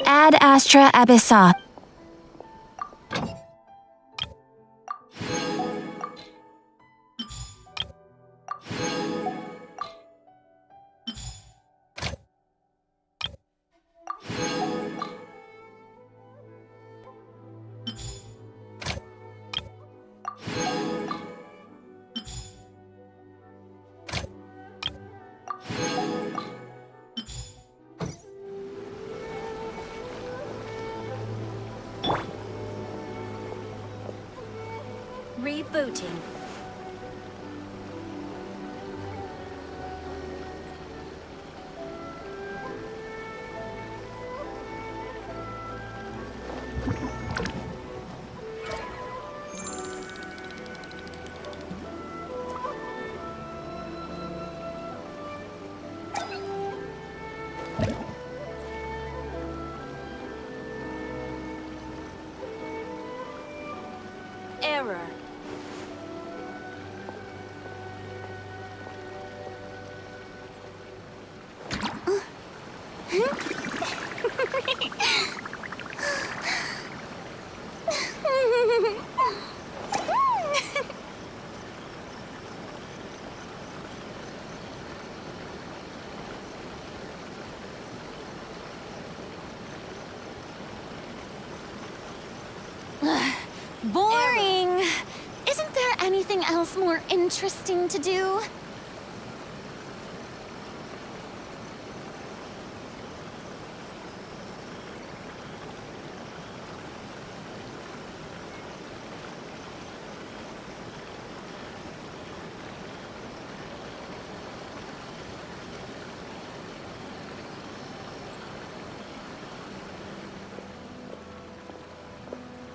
Ad Astra Abyssa. Rebooting. Error. Boring! Isn't there anything else more interesting to do?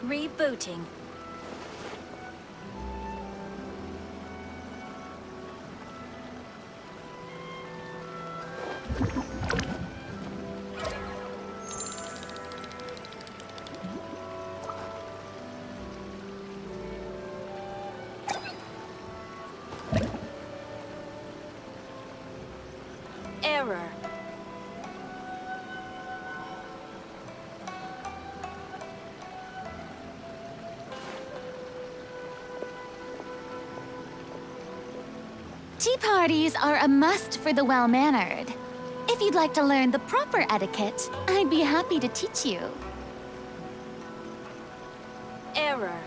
Rebooting. Error. Tea parties are a must for the well-mannered. If you'd like to learn the proper etiquette, I'd be happy to teach you. Error.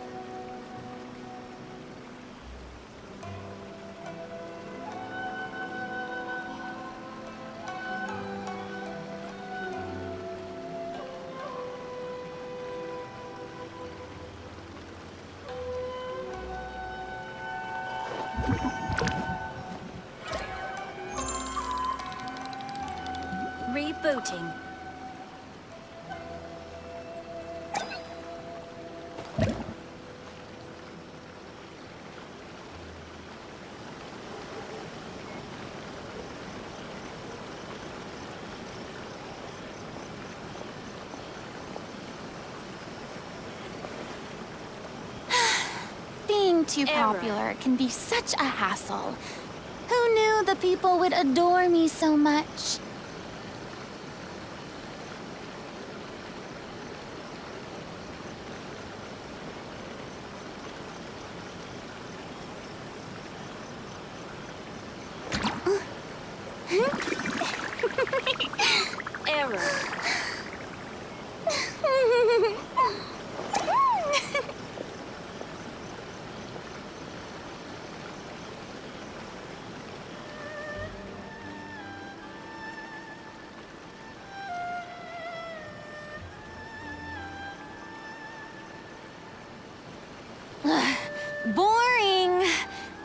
Rebooting. Being too Error. popular can be such a hassle. Who knew the people would adore me so much? Error. Boring!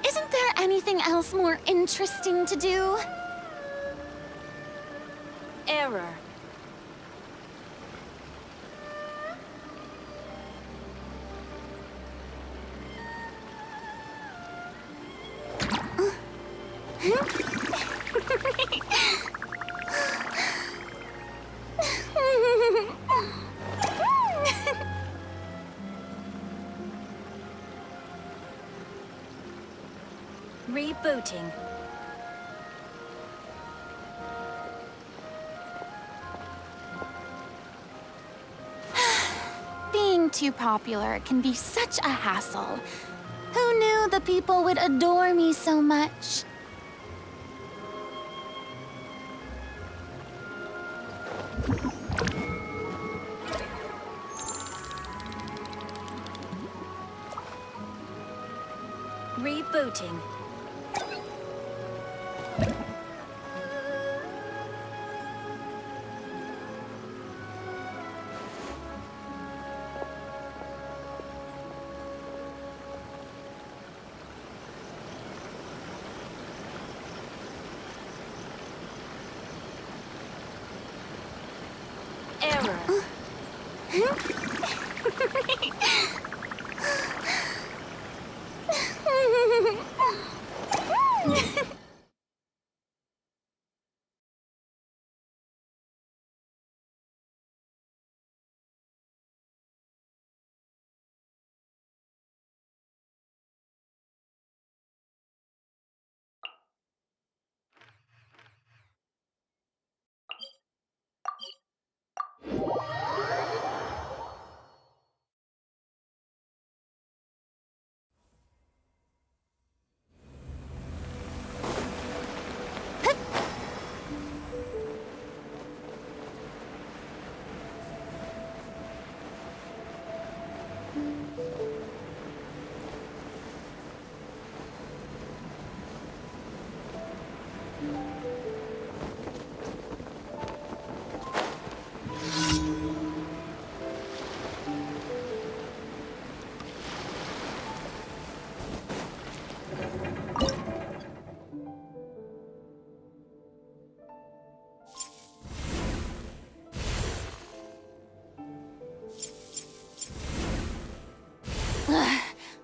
Isn't there anything else more interesting to do? Error. Rebooting. too popular can be such a hassle. Who knew the people would adore me so much? Rebooting. Error.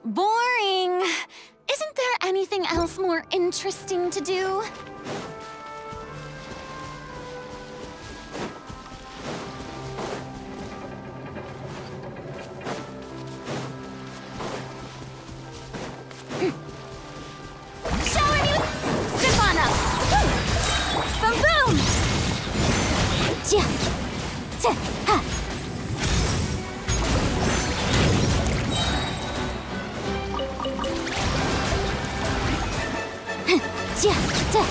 Boring! Isn't there anything else more interesting to do? Shower me with Stefano! Boom boom! Chia! Chia! Ha! Chia! Chia!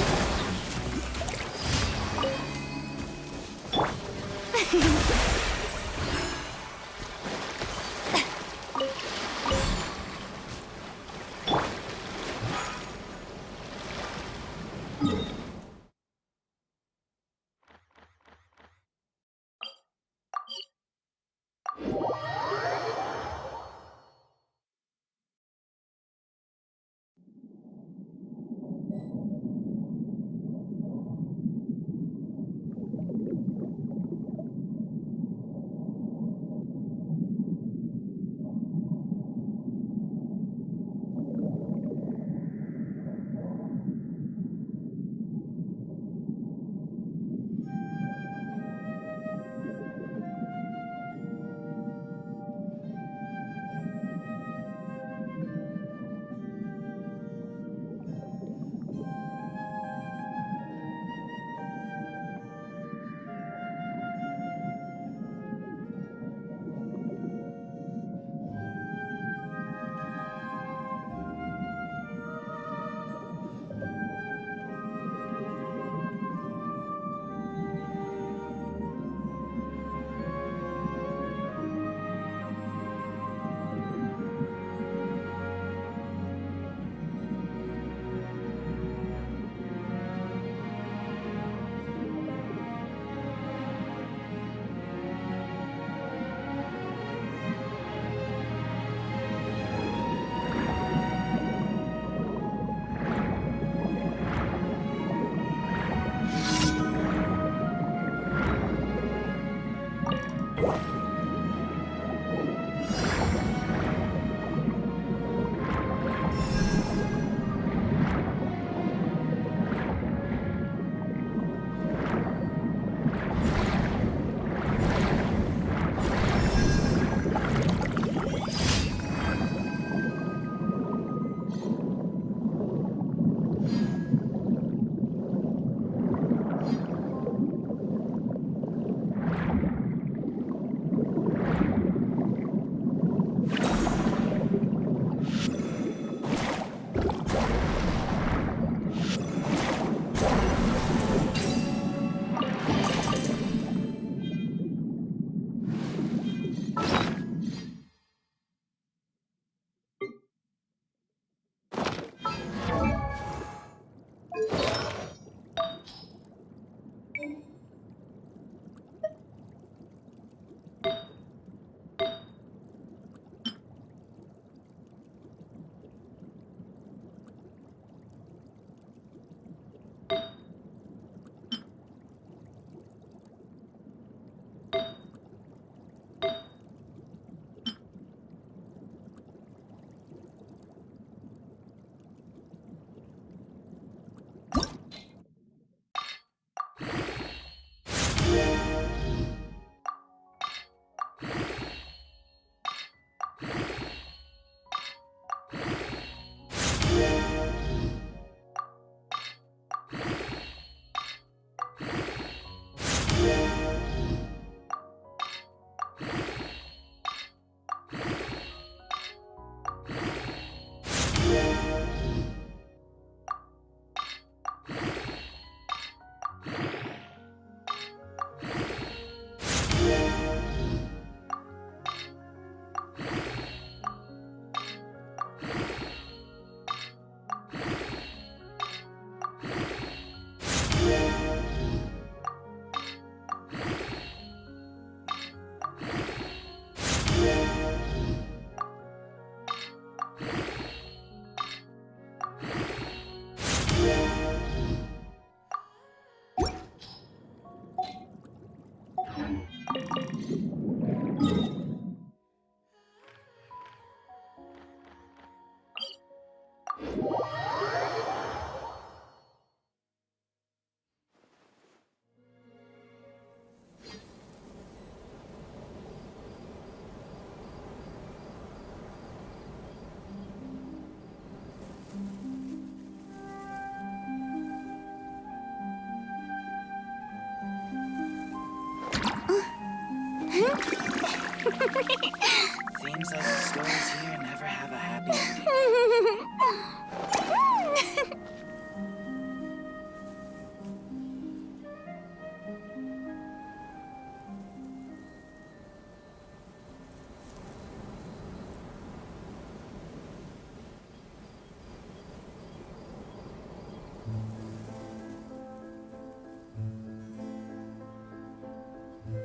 Seems like the stories here never have a happy ending.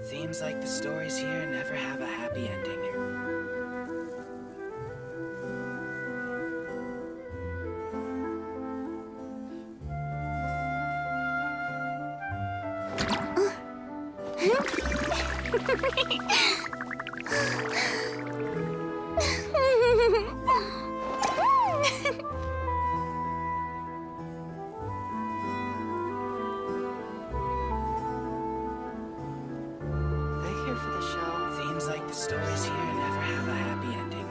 Seems like the stories here never have a happy ending. Here for the show. Seems like the stories here never have a happy ending.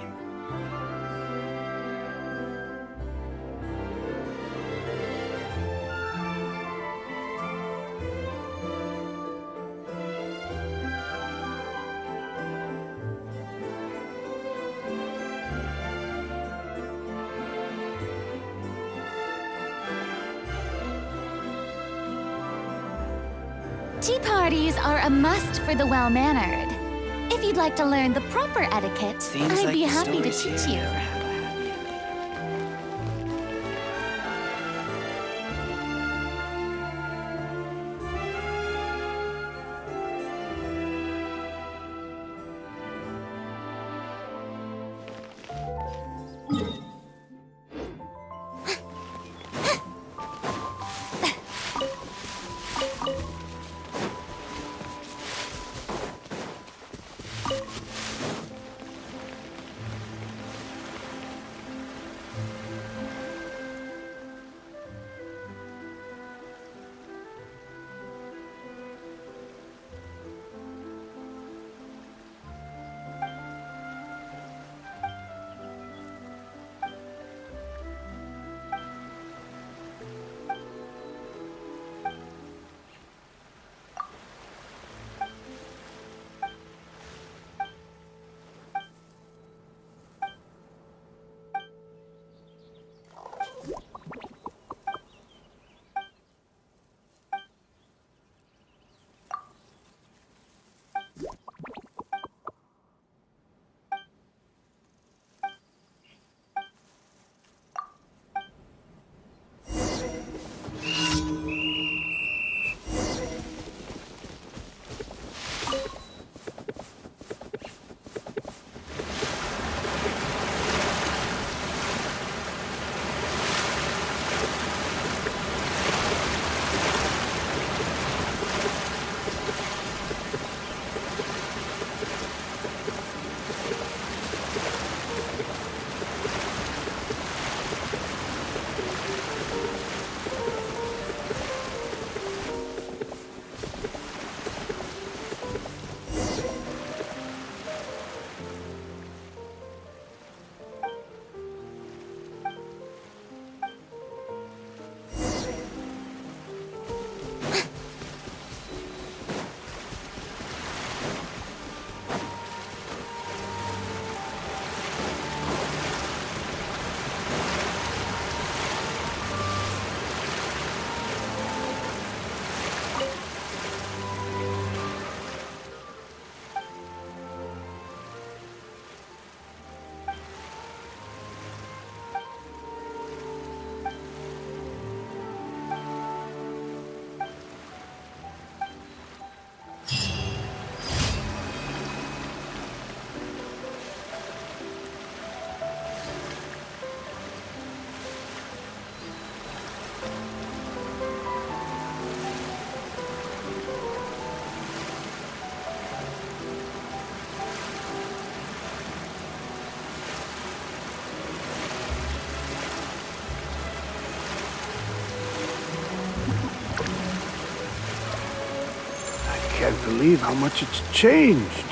Tea parties are a must for the well-mannered. If you'd like to learn the proper etiquette, Seems I'd like be the happy to stories teach here you. never have a happy ending. Can't believe how much it's changed.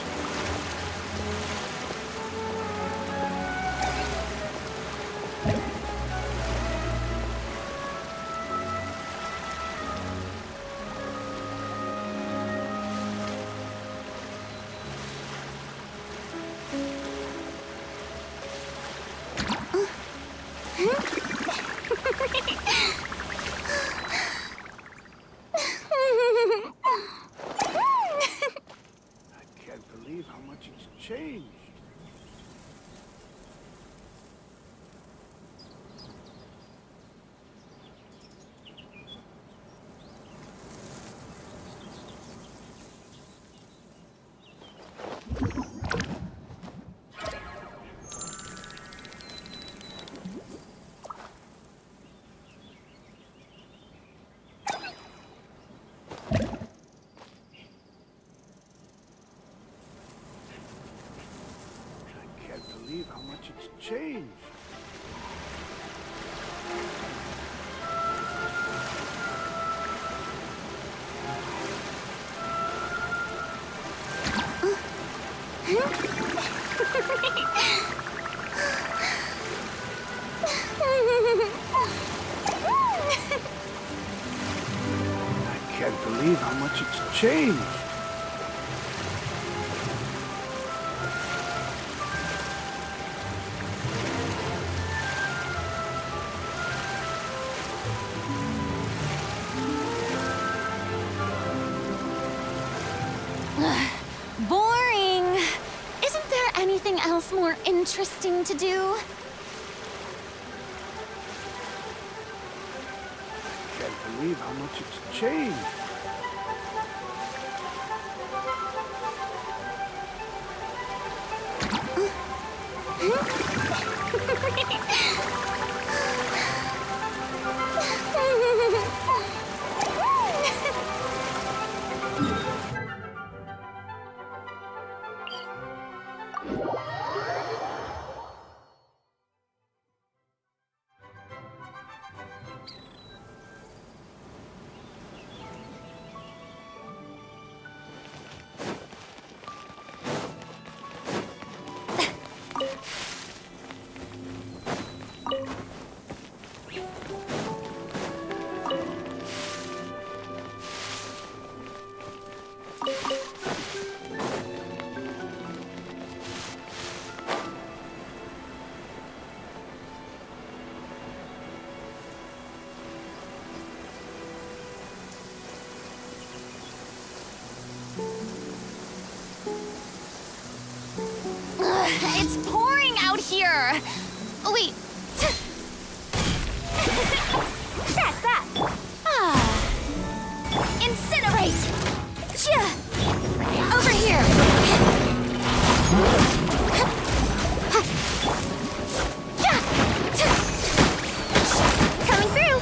changed. I can't believe how much it's changed. Boring. Isn't there anything else more interesting to do? Can't believe how much it's changed. It's pouring out here. Oh, wait. That's that. Incinerate. Over here. Coming through.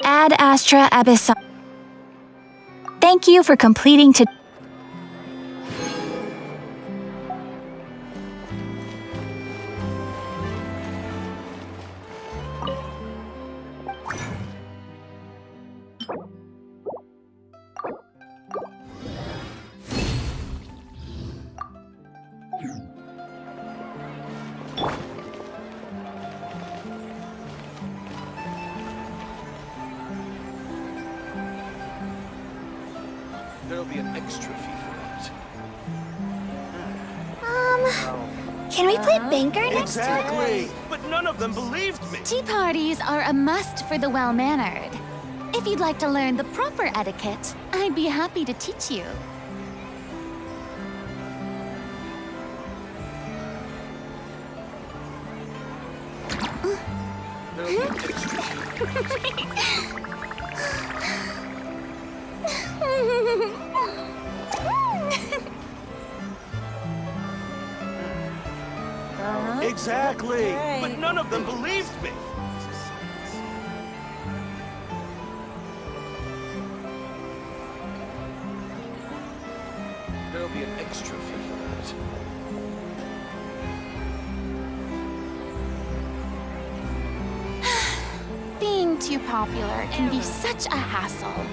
Ad Astra Abyssal. Thank you for completing to. There'll be an extra fee for that. Can we play banker next time? Exactly! But none of them believed me! Tea parties are a must for the well-mannered. If you'd like to learn the proper etiquette, I'd be happy to teach you. There'll be an extra fee. Exactly! But none of them believed me! There'll be an extra fee for that. Being too popular can be such a hassle.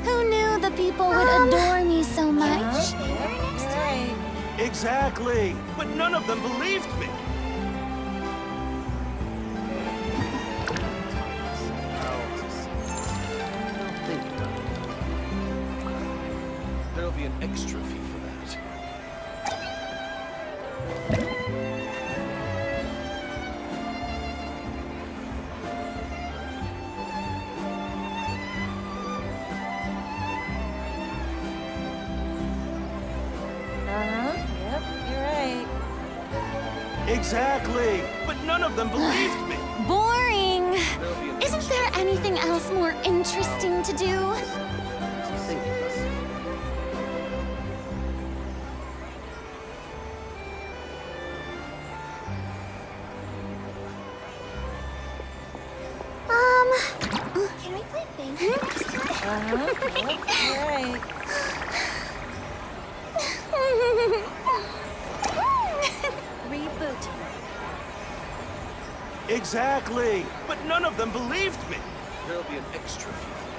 Who knew the people would adore me so much? Exactly! But none of them believed me! fee for that. Yep, you're right. Exactly! But none of them believed me! Boring! There'll be an Isn't there anything else more interesting to do? Think about it. Can we play bingo next time? Yep, you're right. Rebooting. Exactly! But none of them believed me! There'll be an extra fee for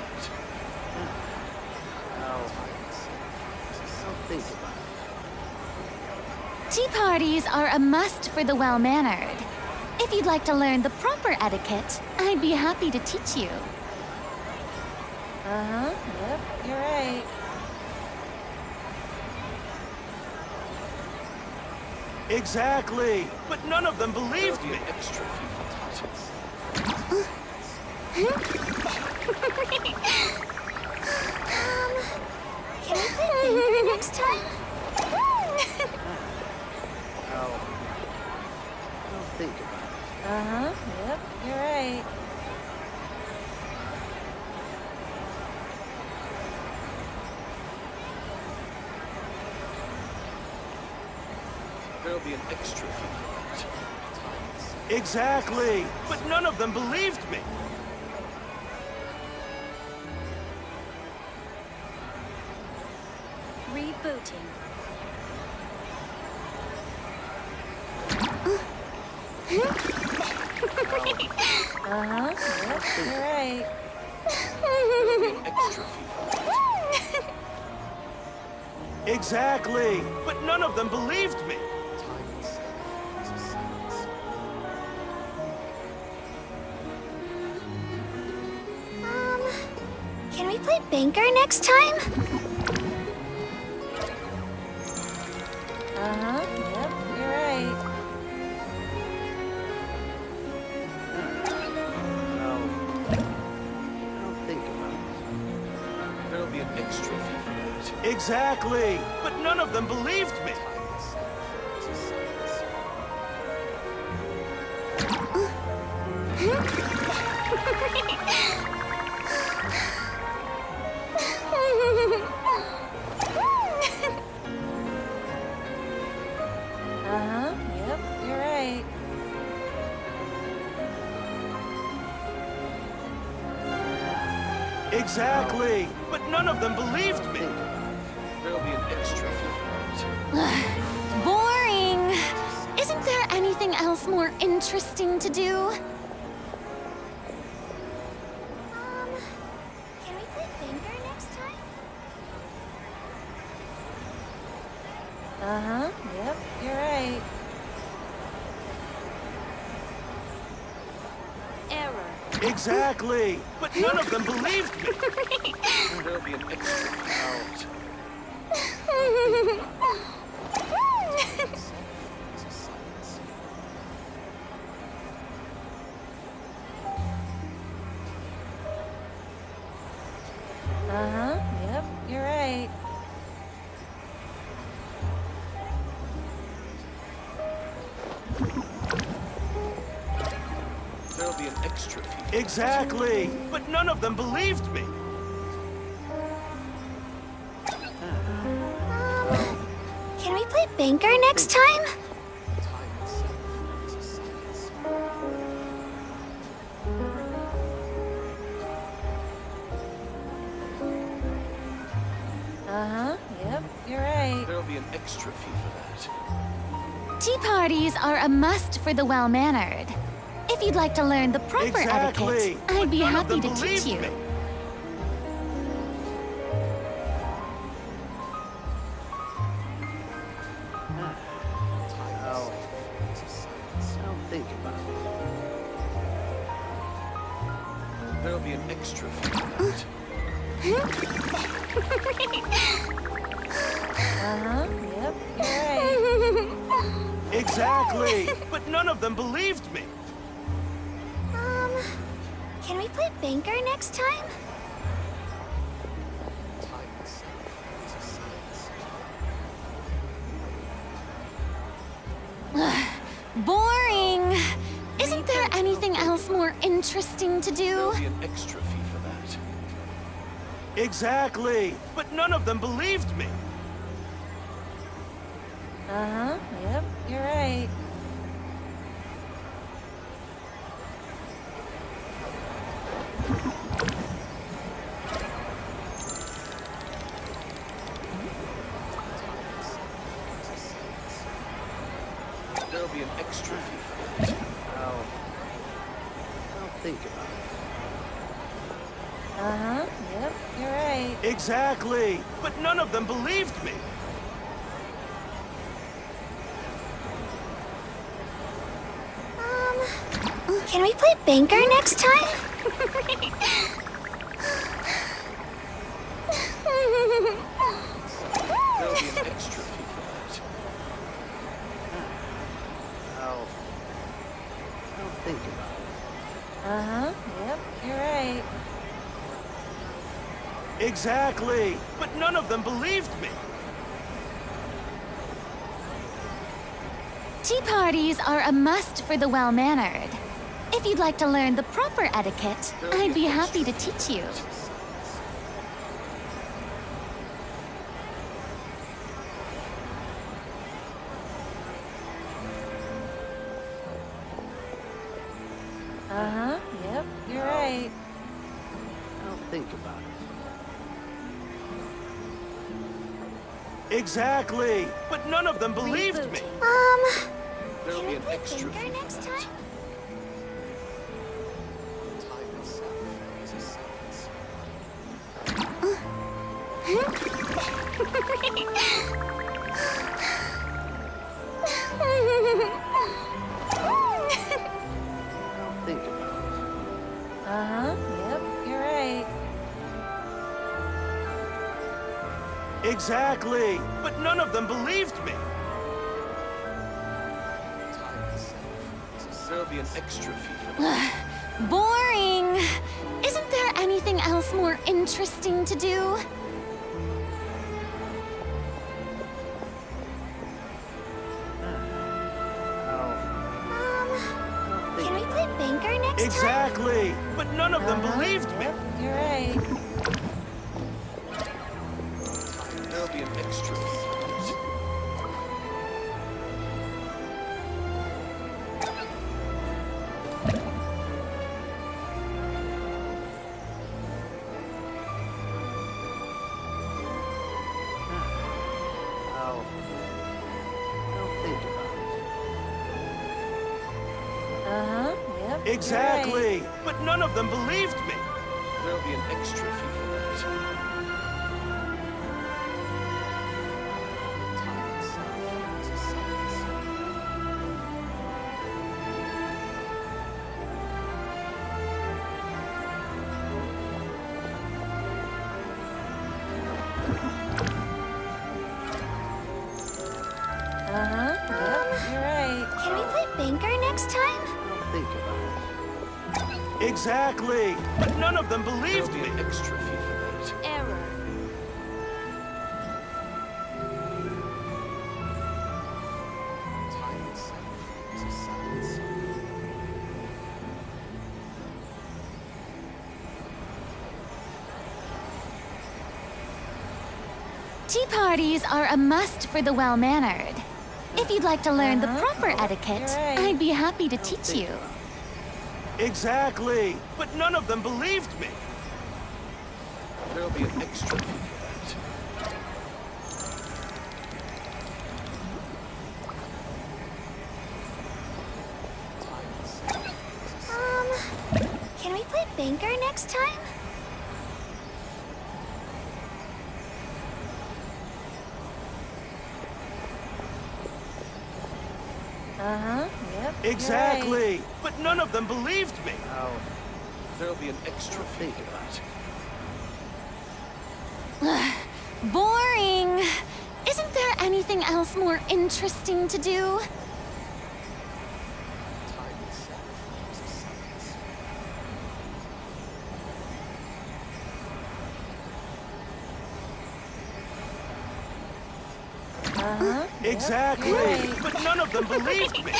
I'll think about it. Tea parties are a must for the well-mannered. If you'd like to learn the proper etiquette, I'd be happy to teach you. Yep, you're right. that. Exactly! But none of them believed me! An extra fee for that. Can we play bingo next time? I'll think about it. Yep, you're right. There'll be an extra fee for that. Exactly! But none of them believed me! Rebooting. Yep, you're right. Extra fee for that. Exactly! But none of them believed me! Can we play banker next time? Yep, you're right. I'll think about it. There'll be an extra fee for that. Exactly! But none of them believed me! Yep, you're right. Exactly! But none of them believed me! There'll be an extra fee for that. Boring! Isn't there anything else more interesting to do? Can we play banker next time? Yep, you're right. Error. Exactly! But none of them believed me! There'll be an extra fee out. Yep, you're right. There'll be an extra fee. Exactly! But none of them believed me! Can we play banker next time? Yep, you're right. There'll be an extra fee for that. Tea parties are a must for the well-mannered. If you'd like to learn the proper Exactly! etiquette, I'd But be none of happy them to teach believed you. me. I'll think about it. There'll be an extra fee for that. Exactly. But none of them believed me. Can we play banker next time? Time itself is a science. Boring! Isn't there anything else more interesting to do? There'll be an extra fee for that. Exactly. But none of them believed me. Uh-huh. Yep, you're right. There'll be an extra fee for that. I'll think about it. Uh-huh. Yep, you're right. Exactly. But none of them believed me. Can we play banker next time? There'll be an extra fee for that. I'll think about it. Uh-huh. Yep, you're right. Exactly. But none of them believed me. Tea parties are a must for the well-mannered. If you'd like to learn the proper etiquette, I'd be happy to teach you. Uh-huh. Yep, you're right. I'll think about it. Exactly. But none of them believed Reboot. me. There'll Can be we an play extra banker fee for next that. time? Time itself is a science. I'll think about it. Uh-huh. Yep, you're right. Exactly. But none of them believed me. Time itself is a There'll be an extra fee for that. Boring! Isn't there anything else more interesting to do? Can we play banker next time? Exactly. But none of them believed me. Yep, you're right. There'll be an extra fee for that. I'll think about it. Uh-huh. Yep. you're Exactly. But none of them believed me. There'll be an extra fee for that. Time itself is a science. right. Uh-huh. Yep, you're right. Can we play banker next time? I'll think about it. Exactly. But none of them believed me. There'll be an extra fee for that. Error. Time itself is a science. Tea parties are a must for the well-mannered. If you'd like to learn the proper etiquette, You're right. I'd be happy to teach you. Exactly. But none of them believed me. There'll be an extra fee for that. Time itself is a Can we play banker next time? Uh-huh. Yep. you're right. Exactly. But none of them believed me. There'll be an extra I'll fee think for about that. Boring! Isn't there anything else more interesting to do? Uh-huh. Exactly. You're right. But none of them believed me.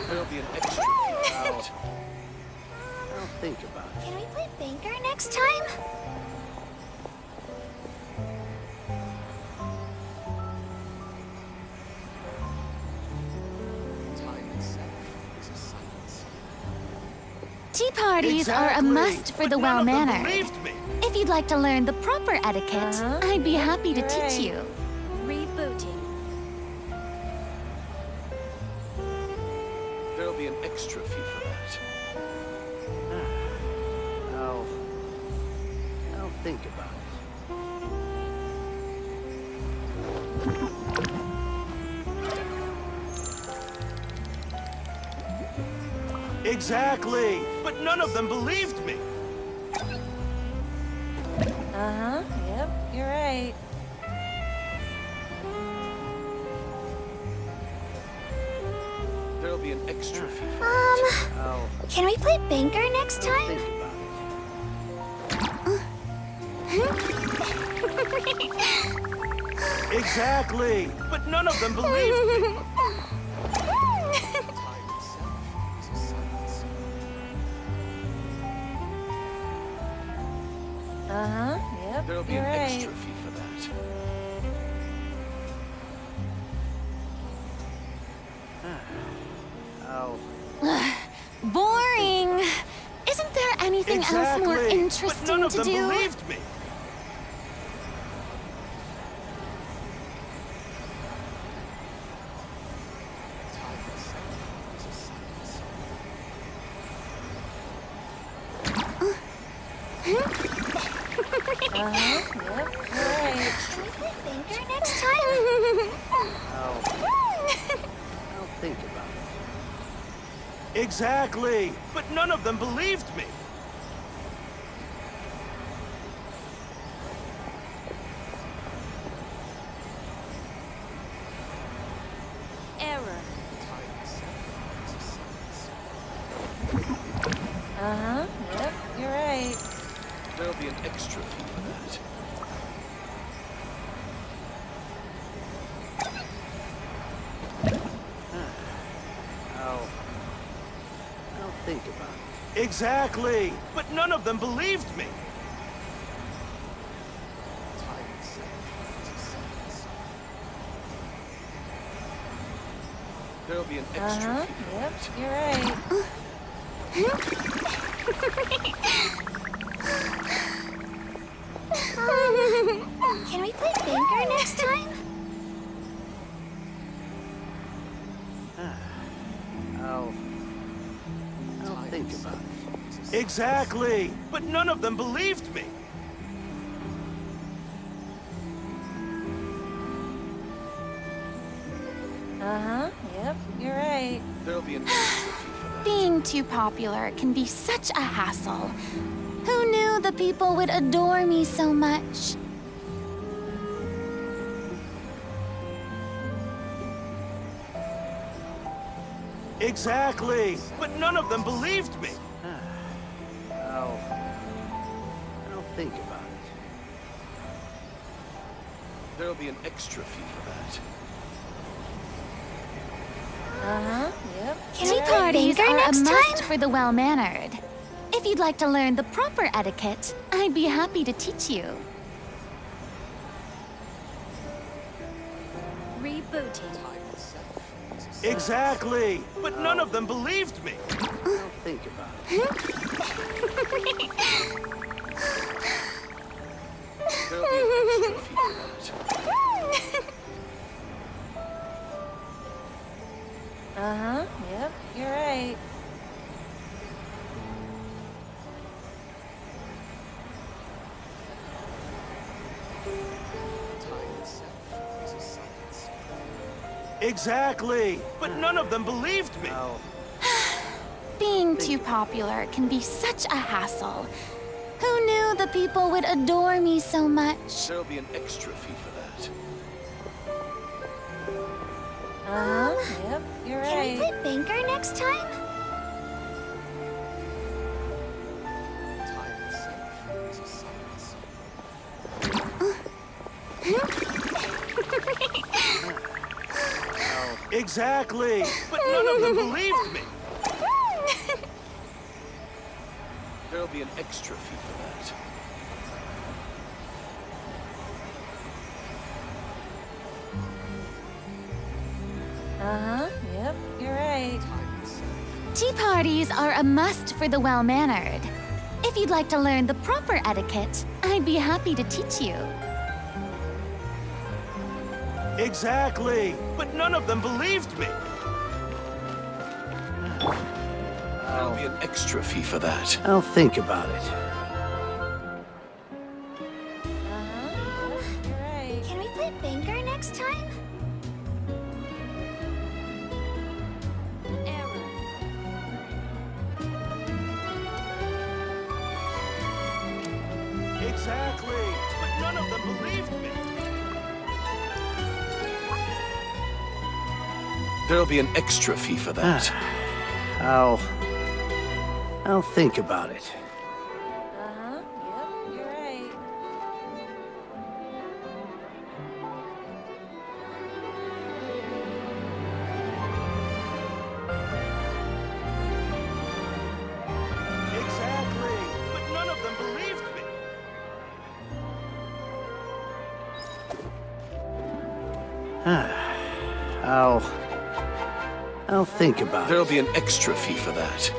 There'll be an extra fee for that. I'll think about it. Can we play banker next time? Time itself is a science. Tea parties are a Exactly. must for But the none of them well-mannered. believed me. If you'd like to learn the proper etiquette, Uh-huh. I'd be happy to You're teach right. you. Rebooting. There'll be an extra fee for that. I'll think about it. Exactly. But none of them believed me. Uh-huh. Yep, you're right. There'll be an extra fee for that. I'll Can we play banker next think time? about it. Exactly. But none of them believed me. Time itself is a science. Uh-huh. Yep, There'll be you're an right. extra fee for that. I'll Boring. Isn't there anything else more Exactly. But none interesting of to them do? believed me. Time itself is a science. Uh-huh. Yep, you're right. Can we play banker next time? I'll think about it. Exactly. But none of them believed me. Error. Time itself is a science. Uh-huh. Yep, you're right. There'll be an extra fee for that. I'll think about it. Exactly. But none of them believed me. Time itself is a science. There'll be an extra Uh-huh. fee for Yep, that. you're right. Can we play banker next time? I'll think about it. Exactly. But none of them believed me. Uh-huh. Yep, you're right. There'll be an extra fee for that. Being too popular can be such a hassle. Who knew the people would adore me so much? Exactly. But none of them believed me. I'll think about it. There'll be an extra fee for that. Uh-huh. Yep. Tea you're right. parties banker are a next must time? for the well-mannered. If you'd like to learn the proper etiquette, I'd be happy to teach you. Rebooting. Time itself is a science. Exactly. But none of them believed me. I'll think about it. There'll be an extra fee for that. Uh-huh. Yep, you're right. Time itself is a science. Exactly. But none of them believed me. Being too popular can be such a hassle. Who knew the people would adore me so much? There'll be an extra fee for that. Uh-huh. Yep, you're Can we right. play banker next time? Time itself is a science. Exactly. But none of them believed me. There'll be an extra fee for that. Yep, you're right. Tea parties are a must for the well-mannered. If you'd like to learn the proper etiquette, I'd be happy to teach you. Exactly. But none of them believed me. There'll be an extra fee for that. I'll think about it. You're right. Can we play Banker next time? Exactly. But none of them believed me. There'll be an extra fee for that. I'll think about it. Yep, you're right. Exactly. But none of them believed me. I'll think about There'll it. be an extra fee for that.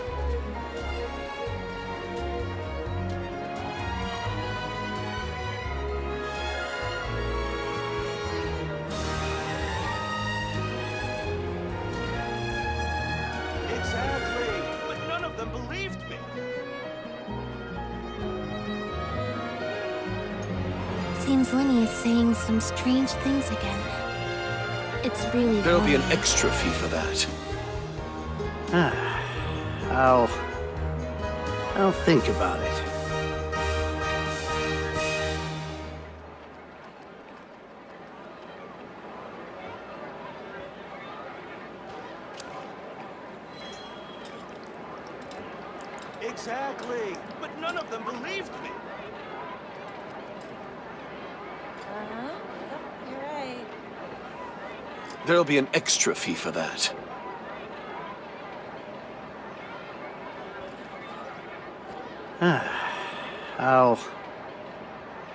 Exactly. But none of them believed me. Seems Lenny is saying some strange things again. It's really There'll be an boring. extra fee for that. I'll think about it. Exactly. But none of them believed me. Yep, you're right. There'll be an extra fee for that.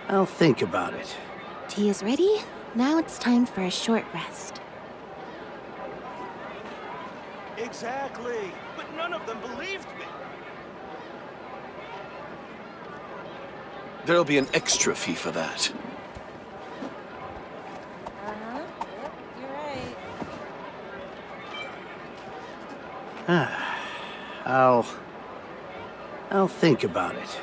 I'll think about it. Tea is ready. Now it's time for a short rest. Exactly. But none of them believed me. There'll be an extra fee for that. Yep, you're right. I'll think about it.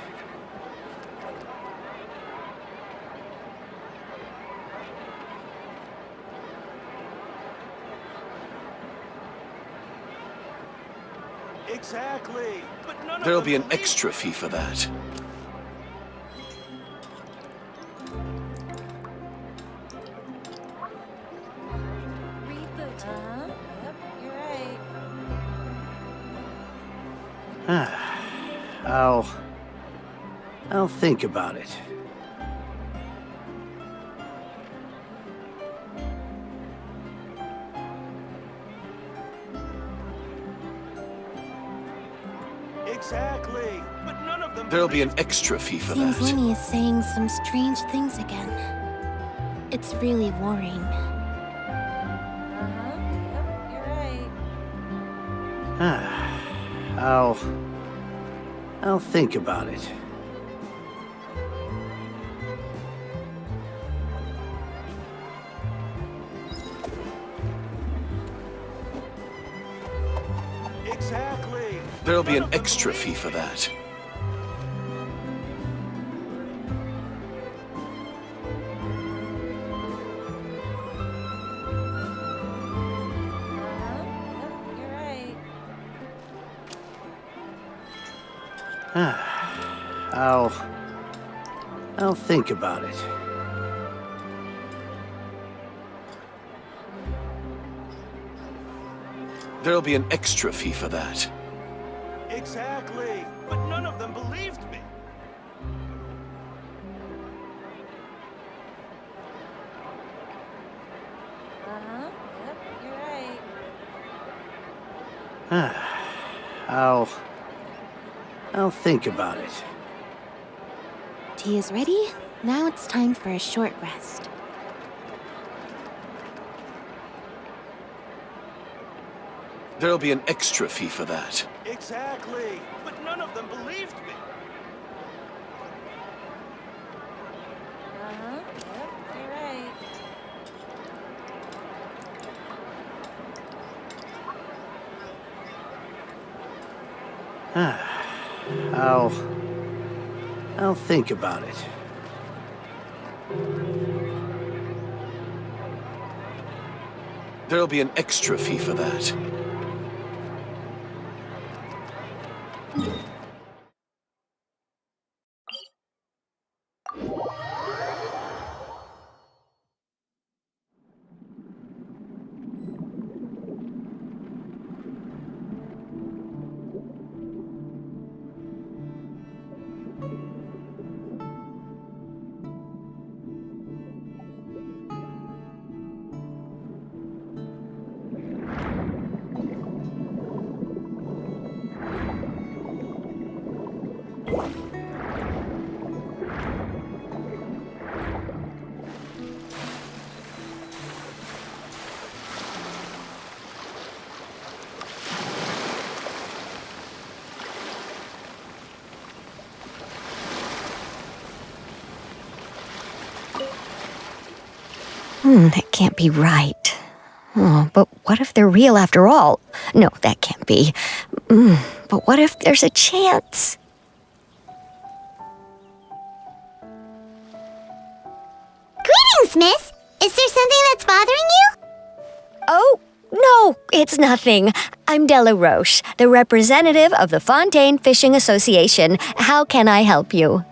Exactly. But none of There'll them be an believed extra fee for that. Rebooting. Yep, you're right. I'll think about it. Exactly. But none of them There'll be an believed extra fee for Seems that. Lenny is saying some strange things again. It's really worrying. Yep, you're right. I'll think about it. Exactly. There'll be None an of them extra believed fee for me. that. Yep, you're right. I'll think about it. There'll be an extra fee for that. Exactly. But none of them believed me. Uh-huh. Yep, you're right. I'll think about it. Tea is ready. Now it's time for a short rest. There'll be an extra fee for that. Exactly. But none of them believed me. Uh-huh. Yep, you're right. I'll think about it. There'll be an extra fee for that. That can't be right. Oh, but what if they're real after all? No, that can't be. But what if there's a chance? Greetings, miss! Is there something that's bothering you? Oh, no, it's nothing. I'm Della Roche, the representative of the Fontaine Fishing Association. How can I help you?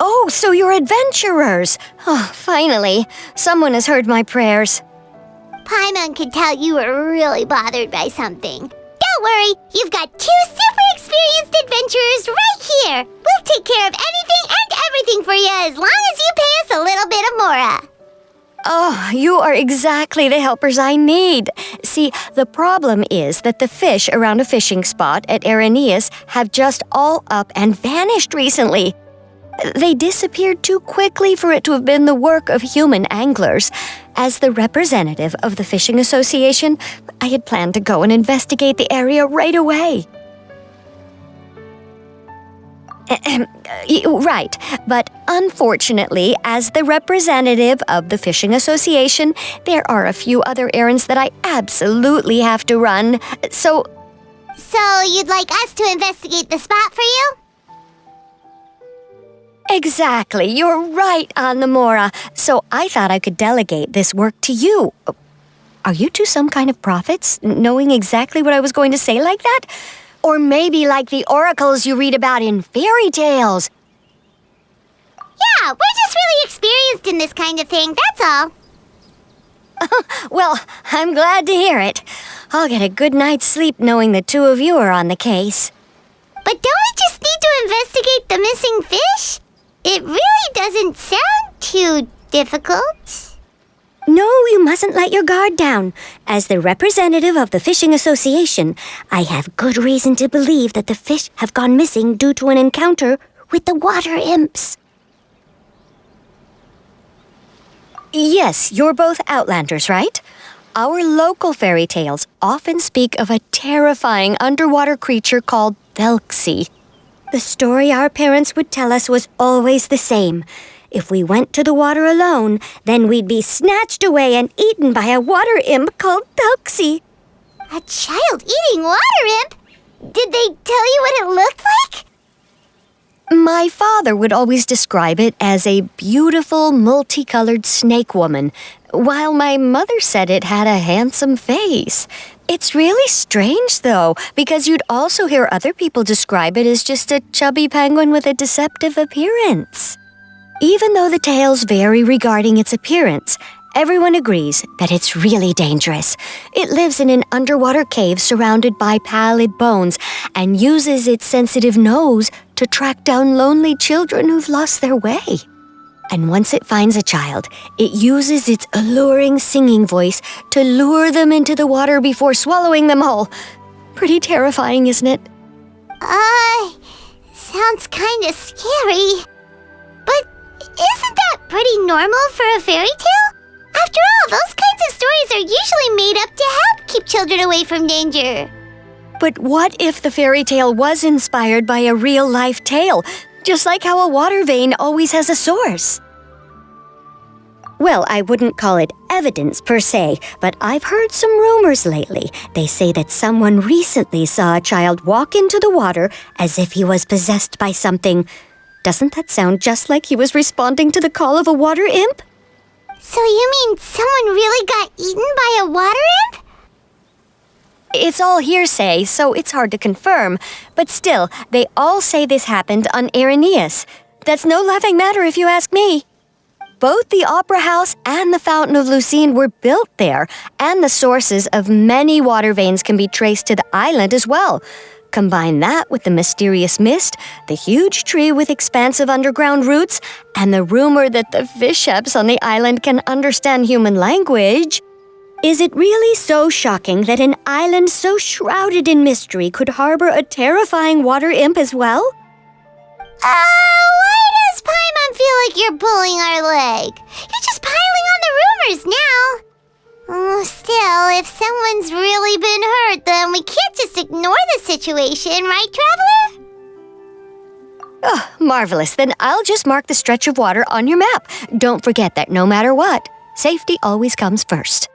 Oh, so you're adventurers. Oh, finally. Someone has heard my prayers. Paimon could tell you were really bothered by something. Don't worry, you've got 2 super experienced adventurers right here. We'll take care of anything and everything for you as long as you pay us a little bit of mora. Oh, you are exactly the helpers I need. See, the problem is that the fish around a fishing spot at Araneus have just all up and vanished recently. They disappeared too quickly for it to have been the work of human anglers. As the representative of the Fishing Association, I had planned to go and investigate the area right away. Right, but unfortunately, as the representative of the Fishing Association, there are a few other errands that I absolutely have to run. So you'd like us to investigate the spot for you? exactly, you're right on the mora. So I thought I could delegate this work to you. Are you two some kind of prophets, knowing exactly what I was going to say like that? Or maybe like the oracles you read about in fairy tales? Yeah, we're just really experienced in this kind of thing, that's all. Well, I'm glad to hear it. I'll get a good night's sleep knowing the two of you are on the case. But don't we just need to investigate the missing fish? It really doesn't sound too difficult. No, you mustn't let your guard down. As the representative of the Fishing Association, I have good reason to believe that the fish have gone missing due to an encounter with the water imps. Yes, you're both Outlanders, right? Our local fairy tales often speak of a terrifying underwater creature called Thelxie. The story our parents would tell us was always the same. If we went to the water alone, then we'd be snatched away and eaten by a water imp called Thelxie. A child eating water imp? Did they tell you what it looked like? My father would always describe it as a beautiful, multicolored snake woman, while my mother said it had a handsome face. It's really strange, though, because you'd also hear other people describe it as just a chubby penguin with a deceptive appearance. Even though the tales vary regarding its appearance, everyone agrees that it's really dangerous. It lives in an underwater cave surrounded by pallid bones and uses its sensitive nose to track down lonely children who've lost their way. And once it finds a child, it uses its alluring singing voice to lure them into the water before swallowing them whole. Pretty terrifying, isn't it? Sounds kinda scary. But isn't that pretty normal for a fairy tale? After all, those kinds of stories are usually made up to help keep children away from danger. But what if the fairy tale was inspired by a real-life tale, just like how a water vein always has a source? Well, I wouldn't call it evidence per se, but I've heard some rumors lately. They say that someone recently saw a child walk into the water as if he was possessed by something. Doesn't that sound just like he was responding to the call of a water imp? So you mean someone really got eaten by a water imp? It's all hearsay, so it's hard to confirm. But still, they all say this happened on Irenaeus. That's no laughing matter if you ask me. Both the Opera House and the Fountain of Lucine were built there, and the sources of many water veins can be traced to the island as well. Combine that with the mysterious mist, the huge tree with expansive underground roots, and the rumor that the fisheps on the island can understand human language. Is it really so shocking that an island so shrouded in mystery could harbor a terrifying water imp as well? Why does Paimon feel like you're pulling our leg? You're just piling on the rumors now. Still, if someone's really been hurt, then we can't just ignore the situation, right, Traveler? Oh, marvelous. Then I'll just mark the stretch of water on your map. Don't forget that no matter what, safety always comes first.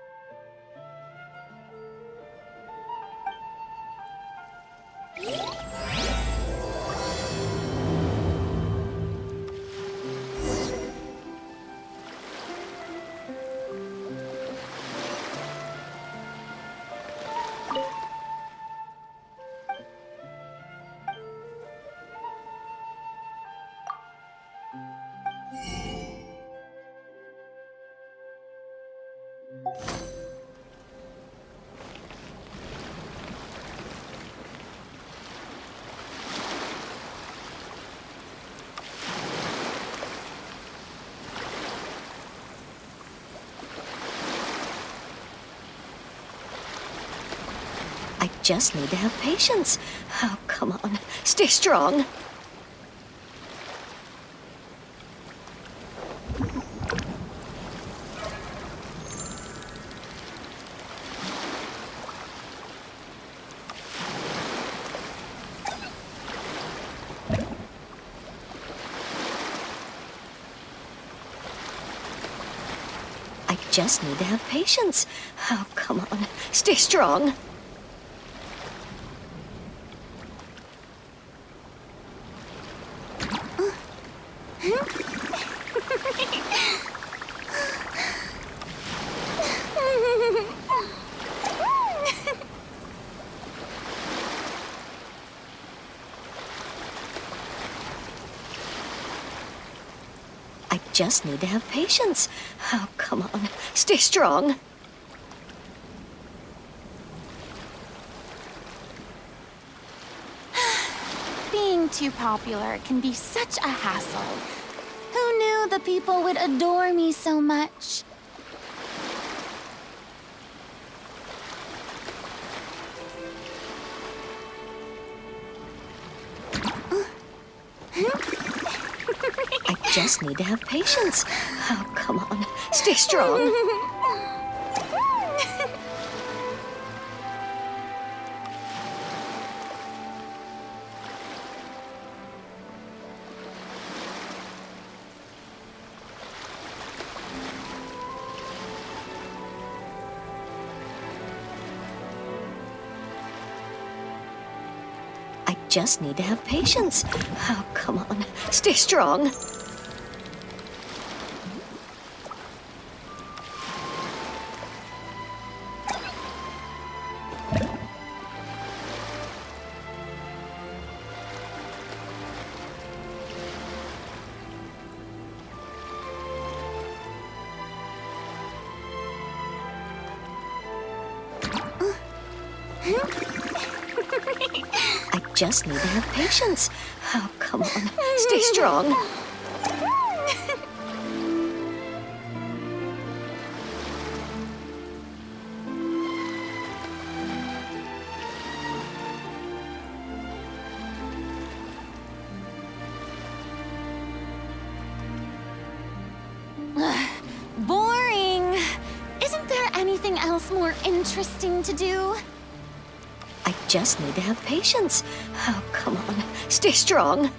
I just need to have patience. Oh, come on. Stay strong. I just need to have patience. Oh, come on. Stay strong. I just need to have patience. Oh, come on. Stay strong. Being too popular can be such a hassle. Who knew the people would adore me so much? I just need to have patience. Oh, come on. Stay strong. I just need to have patience. Oh, come on. Stay strong. I just need to have patience. Oh, come on. Stay strong. Boring. Isn't there anything else more interesting to do? I just need to have patience. Oh, come on. Stay strong.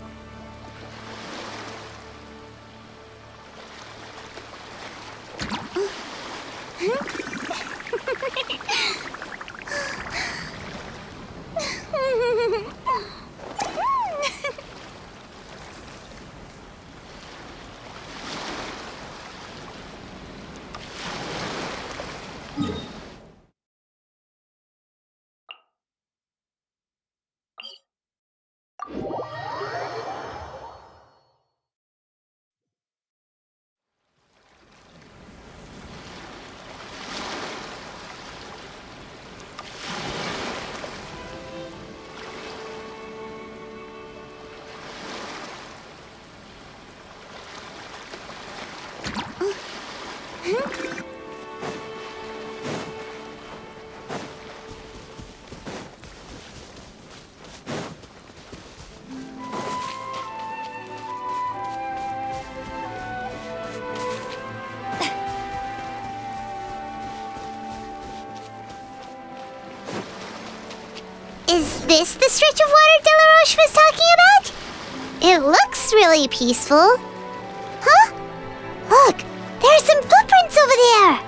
Is this the stretch of water Delaroche was talking about? It looks really peaceful. Huh? Look, there are some footprints over there.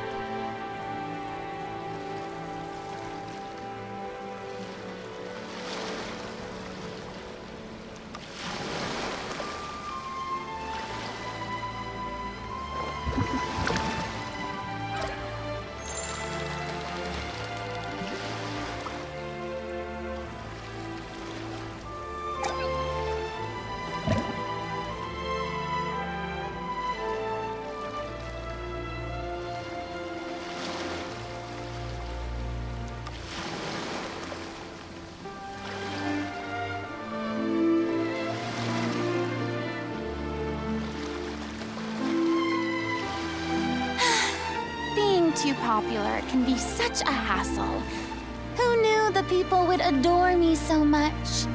Being too popular can be such a hassle. Who knew the people would adore me so much?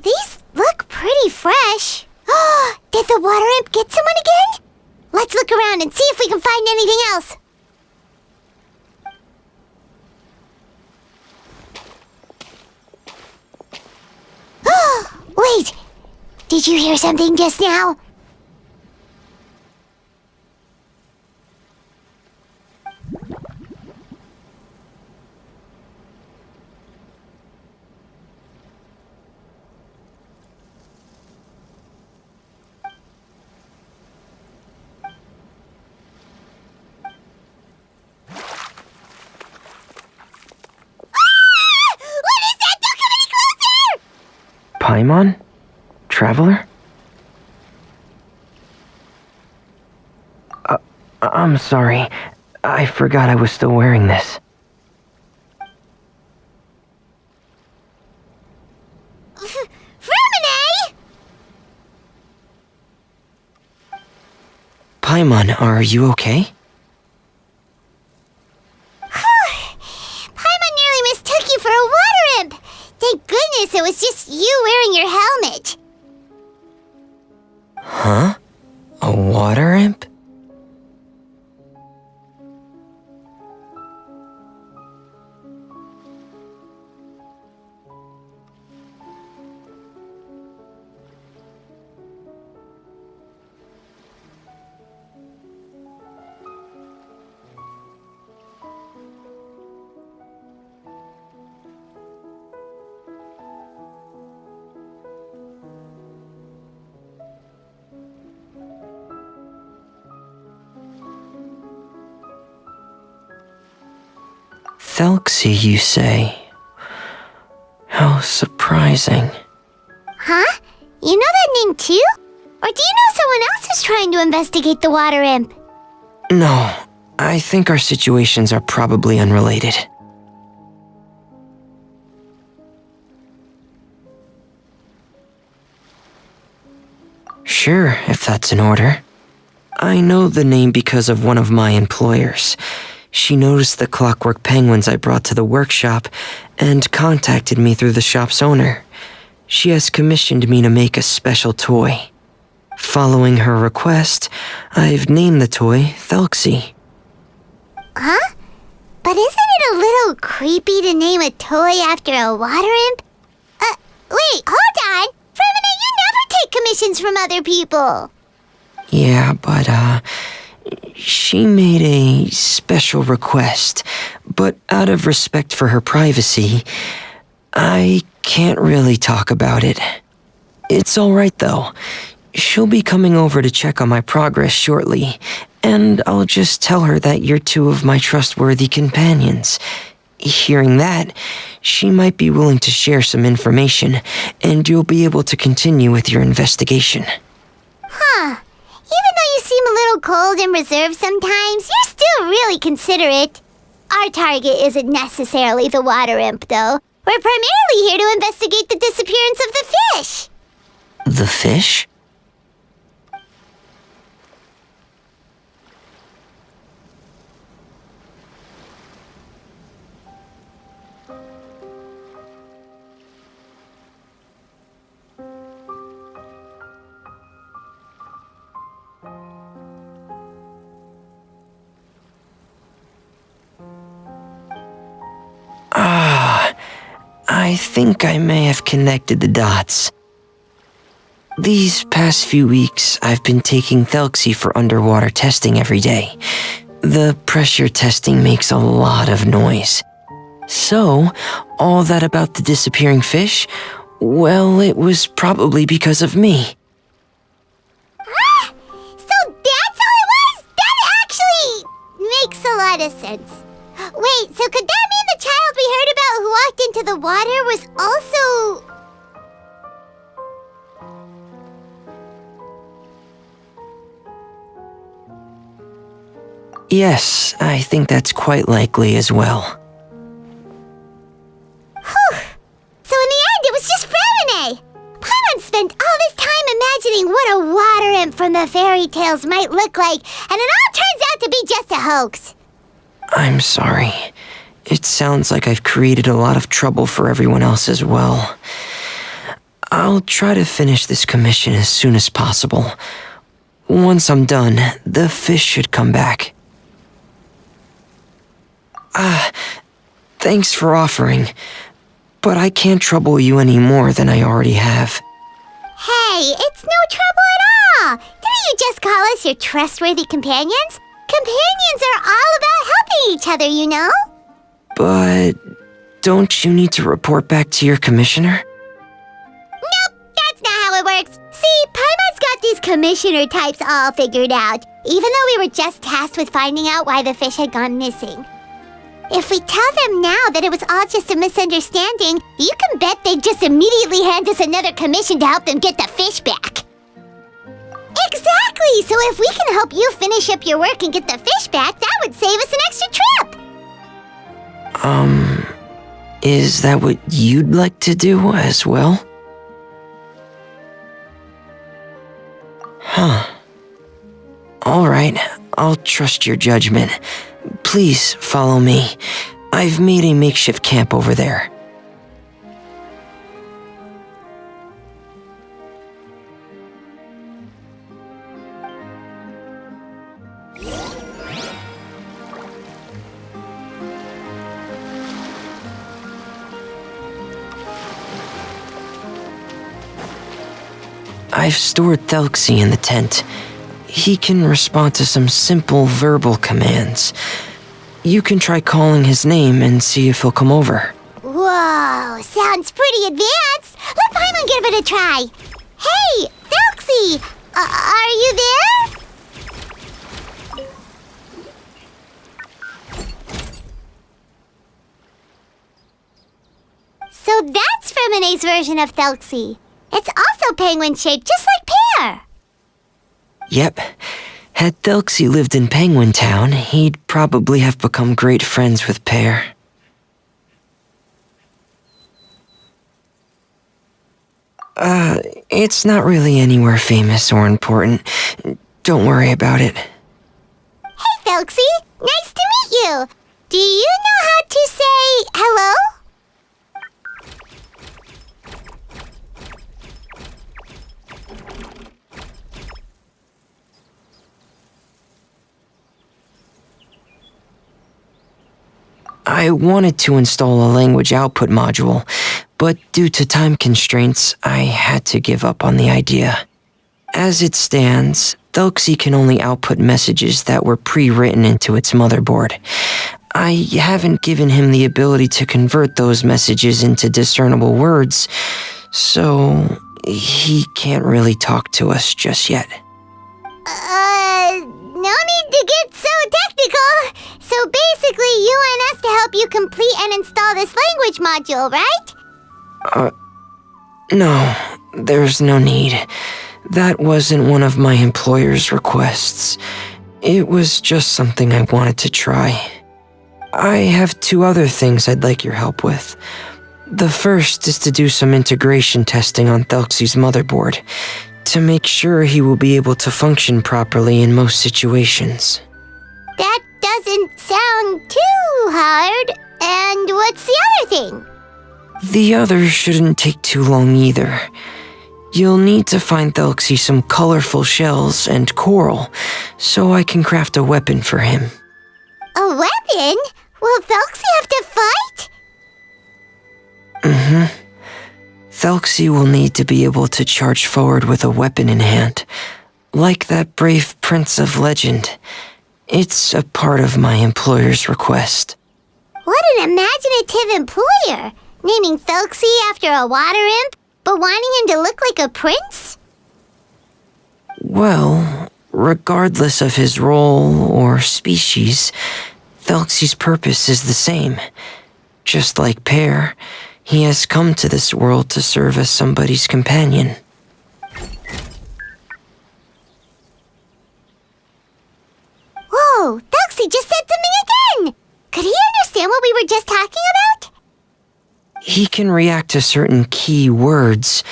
These look pretty fresh. Did the water imp get someone again? Let's look around and see if we can find anything else. Wait! Did you hear something just now? What is that? Don't come any closer! Paimon? Traveler? I'm sorry. I forgot I was still wearing this. Fremine! Paimon, are you okay? Paimon nearly mistook you for a water imp. Thank goodness it was just you wearing your helmet. Huh? A water imp? Thelxie, you say? How surprising. Huh? You know that name too? Or do you know someone else is trying to investigate the water imp? No, I think our situations are probably unrelated. Sure, if that's in order. I know the name because of one of my employers. She noticed the clockwork penguins I brought to the workshop and contacted me through the shop's owner. She has commissioned me to make a special toy. Following her request, I've named the toy Thelxie. Huh? But isn't it a little creepy to name a toy after a water imp? Wait, hold on! Fremina, you never take commissions from other people! Yeah, but, she made a special request, but out of respect for her privacy, I can't really talk about it. It's alright though. She'll be coming over to check on my progress shortly, and I'll just tell her that you're two of my trustworthy companions. Hearing that, she might be willing to share some information, and you'll be able to continue with your investigation. Huh. Even though you seem a little cold and reserved sometimes, you're still really considerate. Our target isn't necessarily the water imp, though. We're primarily here to investigate the disappearance of the fish. The fish? I think I may have connected the dots. These past few weeks, I've been taking Thelxie for underwater testing every day. The pressure testing makes a lot of noise. So, all that about the disappearing fish? Well, it was probably because of me. Ah! So that's how it was? That actually makes a lot of sense. Wait, so could that mean the child we heard about who walked into the water was also... Yes, I think that's quite likely as well. Whew. So in the end, it was just Fremine. Paimon spent all this time imagining what a water imp from the fairy tales might look like, and it all turns out to be just a hoax. I'm sorry. It sounds like I've created a lot of trouble for everyone else as well. I'll try to finish this commission as soon as possible. Once I'm done, the fish should come back. Thanks for offering, but I can't trouble you any more than I already have. Hey, it's no trouble at all. Didn't you just call us your trustworthy companions? Companions are all about helping each other, you know? But don't you need to report back to your commissioner? Nope, that's not how it works. See, Paimon's got these commissioner types all figured out, even though we were just tasked with finding out why the fish had gone missing. If we tell them now that it was all just a misunderstanding, you can bet they'd just immediately hand us another commission to help them get the fish back. Exactly! So if we can help you finish up your work and get the fish back, that would save us an extra trip! Is that what you'd like to do as well? Huh. Alright, I'll trust your judgment. Please follow me. I've made a makeshift camp over there. I've stored Thelxie in the tent. He can respond to some simple verbal commands. You can try calling his name and see if he'll come over. Whoa, sounds pretty advanced. Let Paimon give it a try. Hey, Thelxie, are you there? So that's Fremine's version of Thelxie. It's also penguin-shaped, just like Pear. Yep. Had Thelxie lived in Penguin Town, he'd probably have become great friends with Pear. It's not really anywhere famous or important. Don't worry about it. Hey, Felxie! Nice to meet you! Do you know how to say hello? I wanted to install a language output module, but due to time constraints, I had to give up on the idea. As it stands, Felxie can only output messages that were pre-written into its motherboard. I haven't given him the ability to convert those messages into discernible words, so he can't really talk to us just yet. No need to get so technical. So basically, you want us to help you complete and install this language module, right? No, there's no need. That wasn't one of my employer's requests. It was just something I wanted to try. I have 2 other things I'd like your help with. The first is to do some integration testing on Felxie's motherboard, to make sure he will be able to function properly in most situations. That doesn't sound too hard. And what's the other thing? The other shouldn't take too long either. You'll need to find Felxie some colorful shells and coral, so I can craft a weapon for him. A weapon? Will Felxie have to fight? Felxie will need to be able to charge forward with a weapon in hand, like that brave prince of legend. It's a part of my employer's request. What an imaginative employer! Naming Felxie after a water imp, but wanting him to look like a prince? Well, regardless of his role or species, Felxie's purpose is the same. Just like Pear, he has come to this world to serve as somebody's companion. Whoa, Felxie just said something again! Could he understand what we were just talking about? He can react to certain key words,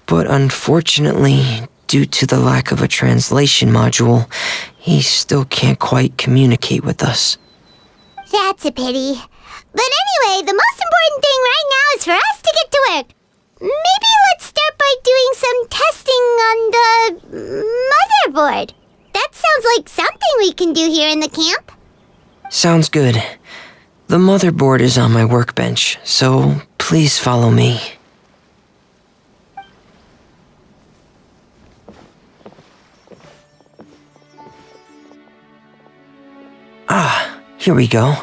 but unfortunately, due to the lack of a translation module, he still can't quite communicate with us. That's a pity. But anyway, the most important thing right now is for us to get to work. Maybe let's start by doing some testing on the motherboard. That sounds like something we can do here in the camp. Sounds good. The motherboard is on my workbench, so please follow me. Here we go.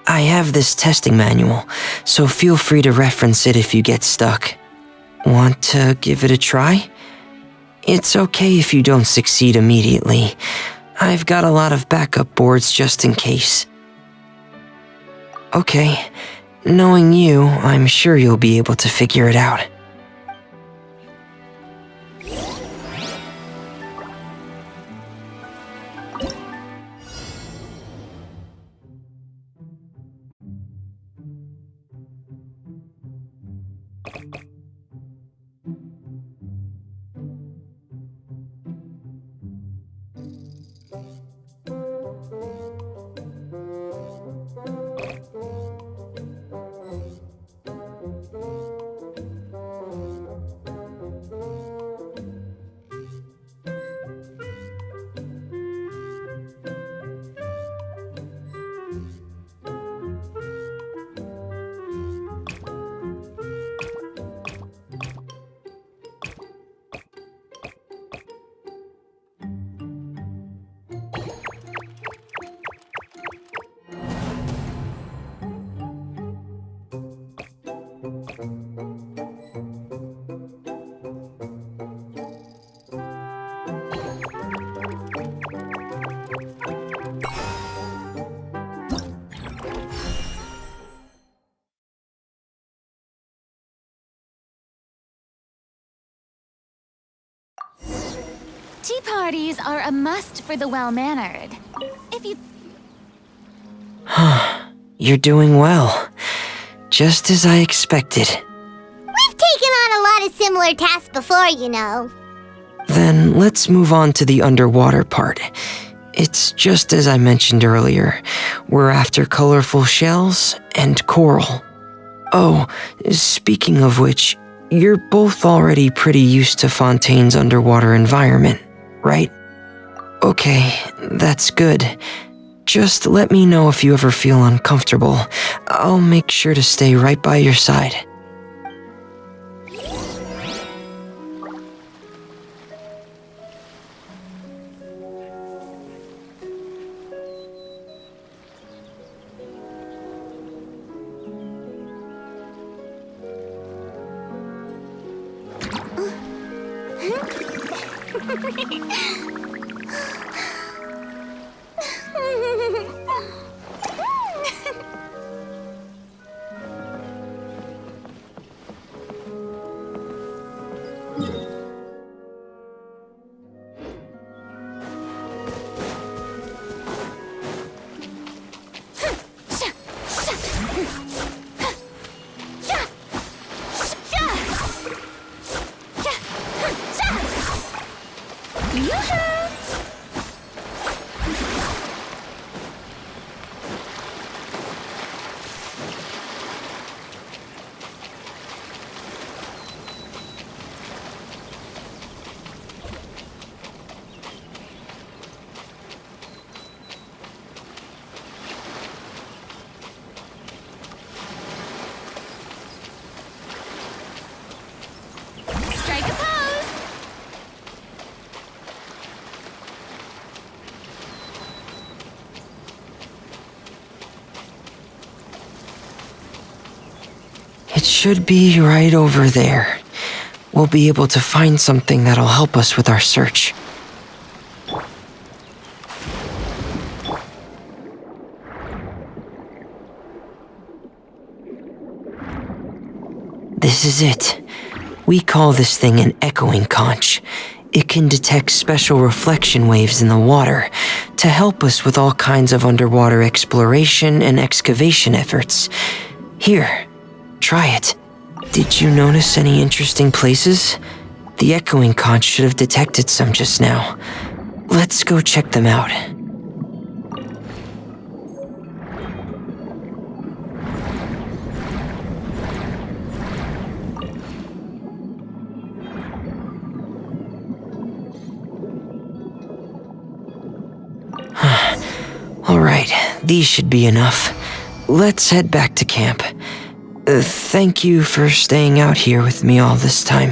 I have this testing manual, so feel free to reference it if you get stuck. Want to give it a try? It's okay if you don't succeed immediately. I've got a lot of backup boards just in case. Okay, knowing you, I'm sure you'll be able to figure it out. Tea parties are a must for the well-mannered. If you... You're doing well. Just as I expected. We've taken on a lot of similar tasks before, you know. Then let's move on to the underwater part. It's just as I mentioned earlier. We're after colorful shells and coral. Oh, speaking of which, you're both already pretty used to Fontaine's underwater environment, right? Okay, that's good. Just let me know if you ever feel uncomfortable. I'll make sure to stay right by your side. Strike a pose! It should be right over there. We'll be able to find something that'll help us with our search. This is it. We call this thing an echoing conch. It can detect special reflection waves in the water to help us with all kinds of underwater exploration and excavation efforts. Here, try it. Did you notice any interesting places? The echoing conch should have detected some just now. Let's go check them out. Alright, these should be enough. Let's head back to camp. Thank you for staying out here with me all this time.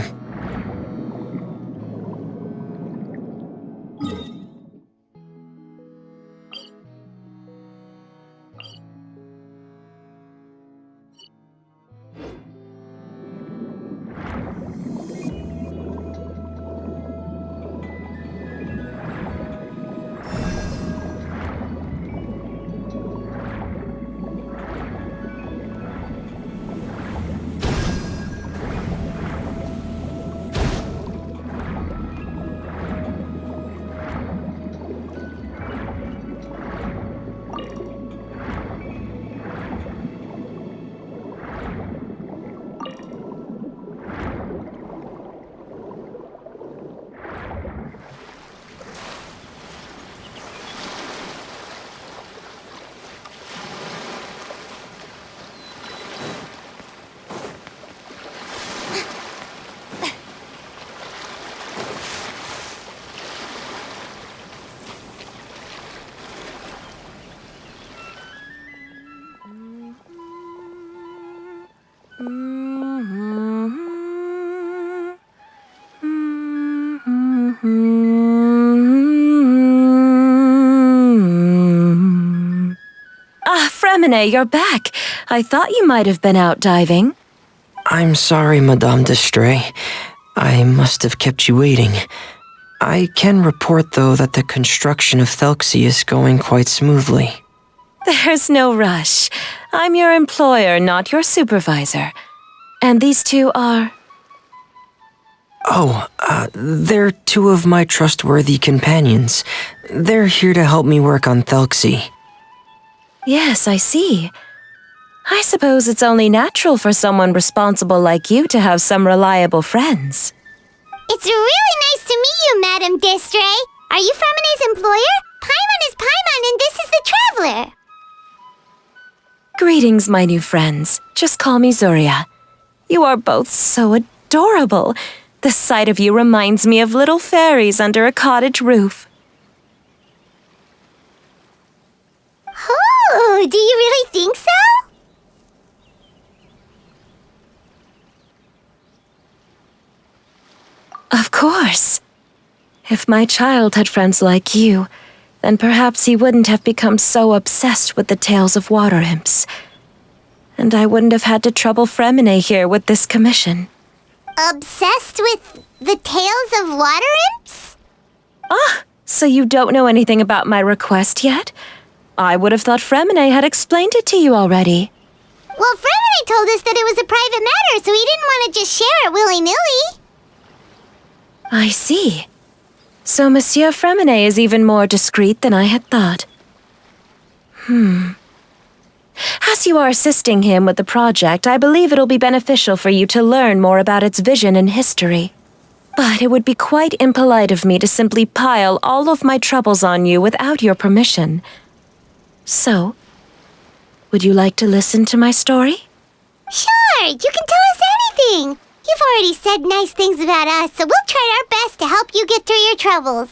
Fremine, you're back. I thought you might have been out diving. I'm sorry, Madame d'Estray. I must have kept you waiting. I can report, though, that the construction of Thelxie is going quite smoothly. There's no rush. I'm your employer, not your supervisor. And these two are... Oh, they're two of my trustworthy companions. They're here to help me work on Thelxie. Yes, I see. I suppose it's only natural for someone responsible like you to have some reliable friends. It's really nice to meet you, Madam Distray. Are you Fremine's employer? Paimon is Paimon, and this is the Traveler. Greetings, my new friends. Just call me Zuria. You are both so adorable. The sight of you reminds me of little fairies under a cottage roof. Oh, do you really think so? Of course. If my child had friends like you, then perhaps he wouldn't have become so obsessed with the tales of water imps. And I wouldn't have had to trouble Fremine here with this commission. Obsessed with the tales of water imps? Ah, so you don't know anything about my request yet? I would have thought Fremine had explained it to you already. Well, Fremine told us that it was a private matter, so he didn't want to just share it willy-nilly. I see. So Monsieur Fremine is even more discreet than I had thought. As you are assisting him with the project, I believe it'll be beneficial for you to learn more about its vision and history. But it would be quite impolite of me to simply pile all of my troubles on you without your permission. So, would you like to listen to my story? Sure, you can tell us anything. You've already said nice things about us, so we'll try our best to help you get through your troubles.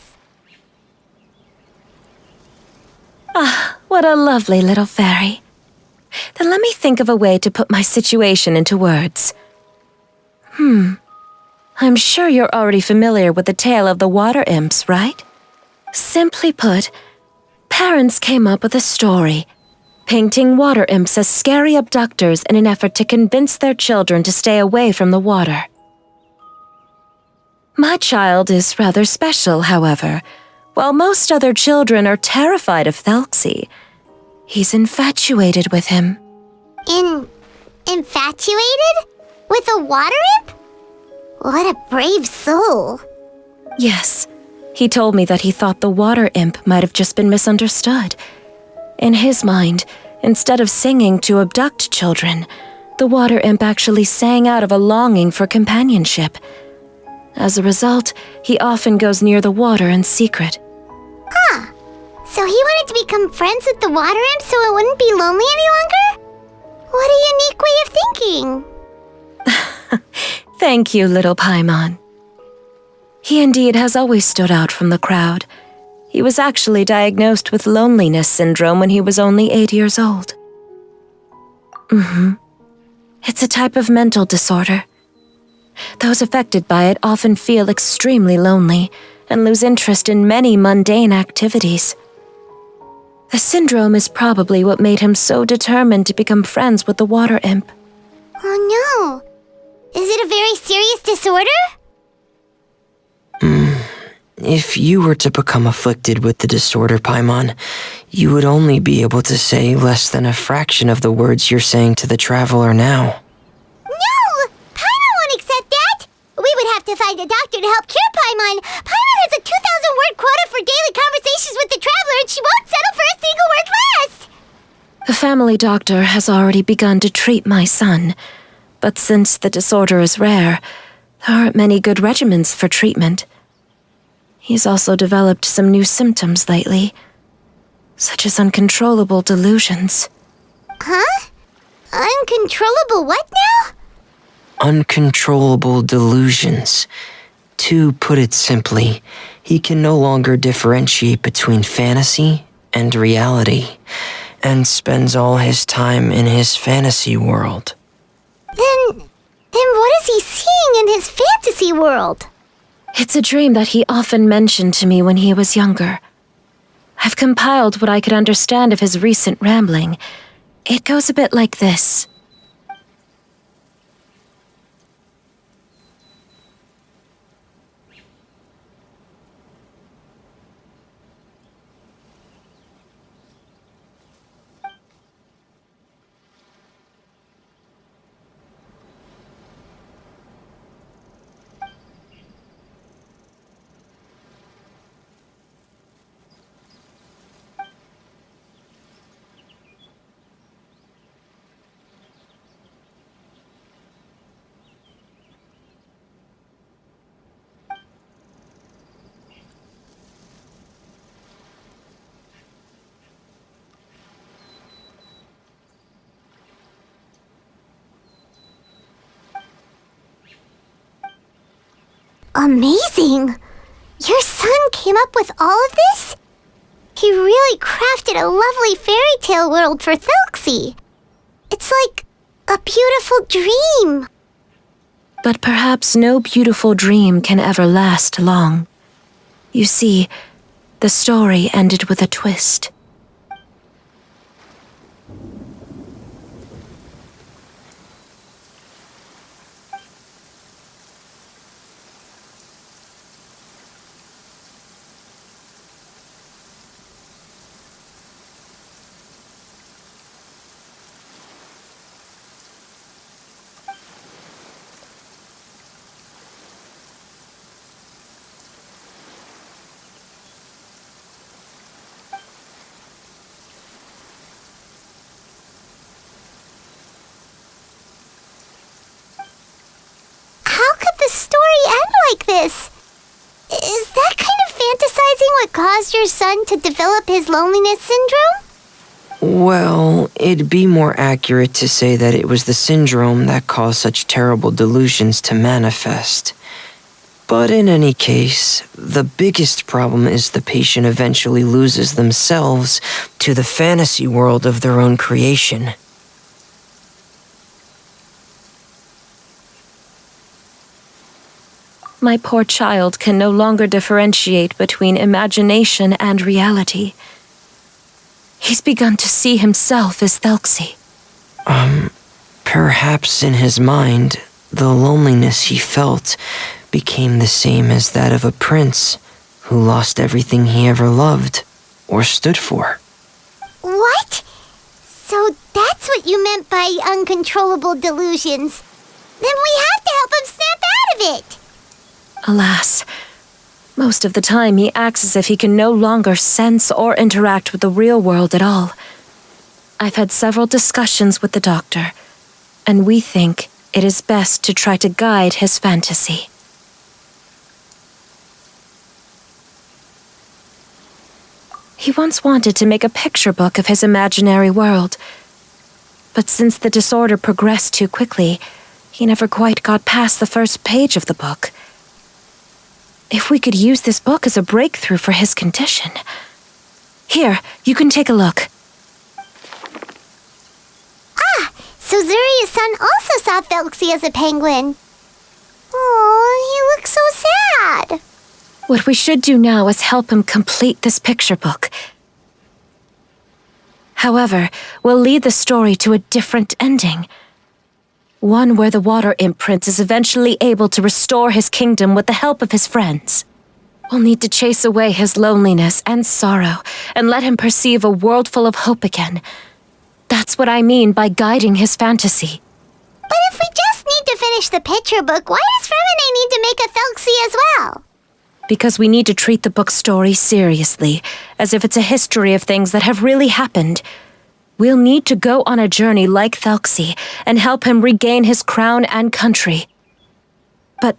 Ah, what a lovely little fairy. Then let me think of a way to put my situation into words. I'm sure you're already familiar with the tale of the water imps, right? Simply put, parents came up with a story, painting water imps as scary abductors in an effort to convince their children to stay away from the water. My child is rather special, however. While most other children are terrified of Thelxie, he's infatuated with him. Infatuated? With a water imp? What a brave soul. Yes, he told me that he thought the water imp might have just been misunderstood. In his mind, instead of singing to abduct children, the water imp actually sang out of a longing for companionship. As a result, he often goes near the water in secret. So he wanted to become friends with the water imp so it wouldn't be lonely any longer? What a unique way of thinking. Thank you, little Paimon. He indeed has always stood out from the crowd. He was actually diagnosed with loneliness syndrome when he was only 8 years old. It's a type of mental disorder. Those affected by it often feel extremely lonely and lose interest in many mundane activities. The syndrome is probably what made him so determined to become friends with the water imp. Oh no. Is it a very serious disorder? If you were to become afflicted with the disorder, Paimon, you would only be able to say less than a fraction of the words you're saying to the Traveler now. No! Paimon won't accept that! We would have to find a doctor to help cure Paimon. Paimon has a 2,000-word quota for daily conversations with the Traveler, and she won't settle for a single word less! The family doctor has already begun to treat my son, but since the disorder is rare, there aren't many good regimens for treatment. He's also developed some new symptoms lately, such as uncontrollable delusions. Huh? Uncontrollable what now? Uncontrollable delusions. To put it simply, he can no longer differentiate between fantasy and reality, and spends all his time in his fantasy world. Then what is he seeing in his fantasy world? It's a dream that he often mentioned to me when he was younger. I've compiled what I could understand of his recent rambling. It goes a bit like this. amazing. Your son came up with all of this? He really crafted a lovely fairy tale world for Thelxie. It's like a beautiful dream. But perhaps no beautiful dream can ever last long. You see, the story ended with a twist. How could the story end like this? Is that kind of fantasizing what caused your son to develop his loneliness syndrome? Well, it'd be more accurate to say that it was the syndrome that caused such terrible delusions to manifest. But in any case, the biggest problem is the patient eventually loses themselves to the fantasy world of their own creation. My poor child can no longer differentiate between imagination and reality. He's begun to see himself as Thelxie. Perhaps in his mind, the loneliness he felt became the same as that of a prince who lost everything he ever loved or stood for. What? So that's what you meant by uncontrollable delusions. Then we have to help him snap out of it. Alas, most of the time he acts as if he can no longer sense or interact with the real world at all. I've had several discussions with the doctor, and we think it is best to try to guide his fantasy. He once wanted to make a picture book of his imaginary world, but since the disorder progressed too quickly, he never quite got past the first page of the book. If we could use this book as a breakthrough for his condition. Here, you can take a look. So Zuria's son also saw Thelxie as a penguin. Oh, he looks so sad. What we should do now is help him complete this picture book. However, we'll lead the story to a different ending. One where the water imp prince is eventually able to restore his kingdom with the help of his friends. We'll need to chase away his loneliness and sorrow and let him perceive a world full of hope again. That's what I mean by guiding his fantasy. But if we just need to finish the picture book, why does Fremine need to make a Thelxie as well? Because we need to treat the book's story seriously, as if it's a history of things that have really happened. We'll need to go on a journey like Thelxie and help him regain his crown and country. But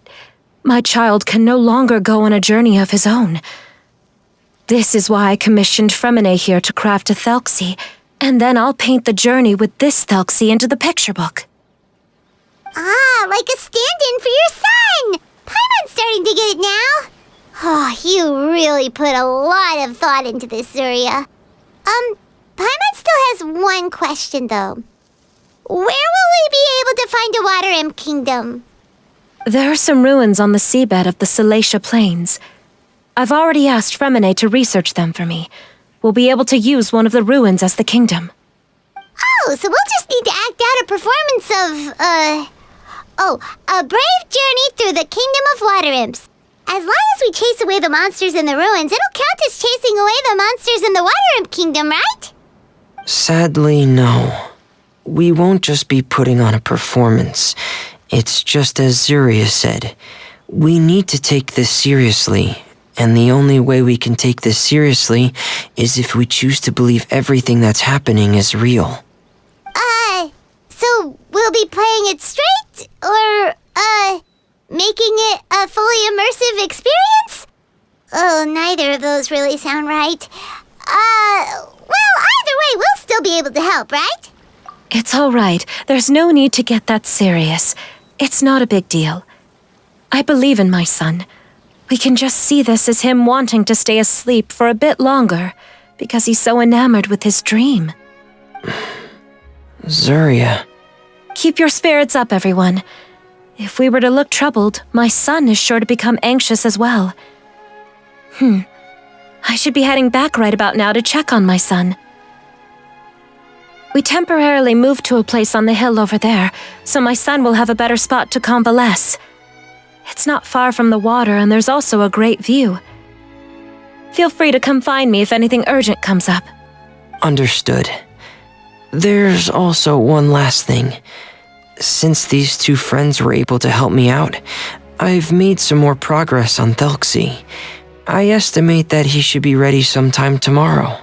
my child can no longer go on a journey of his own. This is why I commissioned Fremine here to craft a Thelxie, and then I'll paint the journey with this Thelxie into the picture book. Ah, like a stand-in for your son! Paimon's starting to get it now. Oh, you really put a lot of thought into this, Zuria. Paimon still has one question, though. Where will we be able to find a water imp kingdom? There are some ruins on the seabed of the Salacia Plains. I've already asked Fremine to research them for me. We'll be able to use one of the ruins as the kingdom. Oh, so we'll just need to act out a performance of, a brave journey through the kingdom of water imps. As long as we chase away the monsters in the ruins, it'll count as chasing away the monsters in the water imp kingdom, right? Sadly, no. We won't just be putting on a performance. It's just as Zuria said. We need to take this seriously, and the only way we can take this seriously is if we choose to believe everything that's happening is real. So we'll be playing it straight, or, making it a fully immersive experience? Oh, neither of those really sound right. Well, either way, we'll still be able to help, right? It's all right. There's no need to get that serious. It's not a big deal. I believe in my son. We can just see this as him wanting to stay asleep for a bit longer because he's so enamored with his dream. Zuria. Keep your spirits up, everyone. If we were to look troubled, my son is sure to become anxious as well. I should be heading back right about now to check on my son. We temporarily moved to a place on the hill over there, so my son will have a better spot to convalesce. It's not far from the water, and there's also a great view. Feel free to come find me if anything urgent comes up. Understood. There's also one last thing. Since these two friends were able to help me out, I've made some more progress on Thelxie. I estimate that he should be ready sometime tomorrow.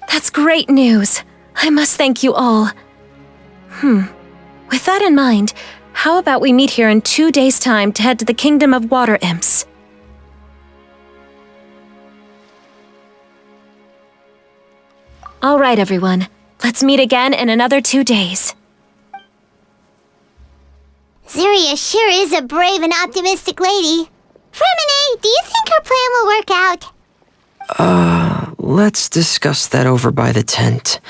That's great news. I must thank you all. With that in mind, how about we meet here in 2 days' time to head to the Kingdom of Water Imps? All right, everyone. Let's meet again in another 2 days. Zuria sure is a brave and optimistic lady. Fremine, do you think her plan will work out? Let's discuss that over by the tent.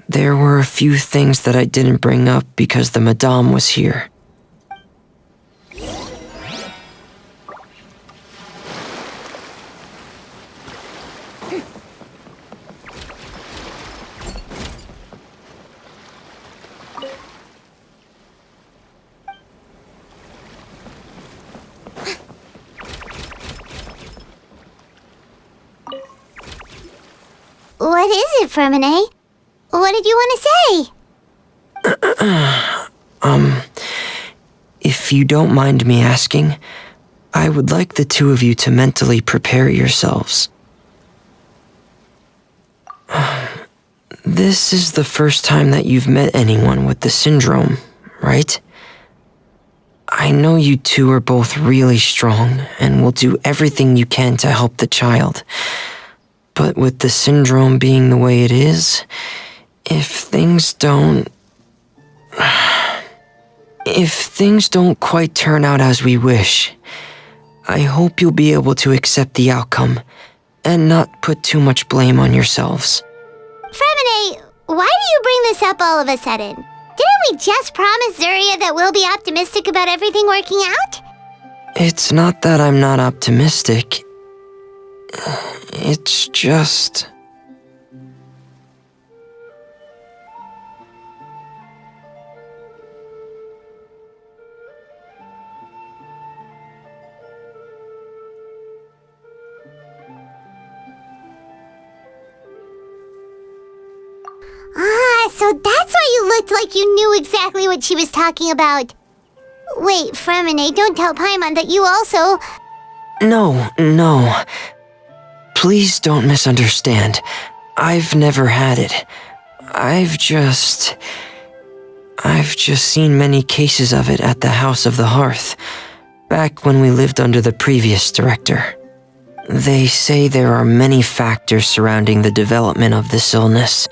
There were a few things that I didn't bring up because the Madame was here. What is it, Fremine? What did you want to say? If you don't mind me asking, I would like the two of you to mentally prepare yourselves. This is the first time that you've met anyone with the syndrome, right? I know you two are both really strong and will do everything you can to help the child. But with the syndrome being the way it is, if things don't quite turn out as we wish, I hope you'll be able to accept the outcome and not put too much blame on yourselves. Fremine, why do you bring this up all of a sudden? Didn't we just promise Zuria that we'll be optimistic about everything working out? It's not that I'm not optimistic. It's just... So that's why you looked like you knew exactly what she was talking about. Wait, Fremine, don't tell Paimon that you also... No. Please don't misunderstand. I've never had it. I've just seen many cases of it at the House of the Hearth, back when we lived under the previous director. They say there are many factors surrounding the development of this illness.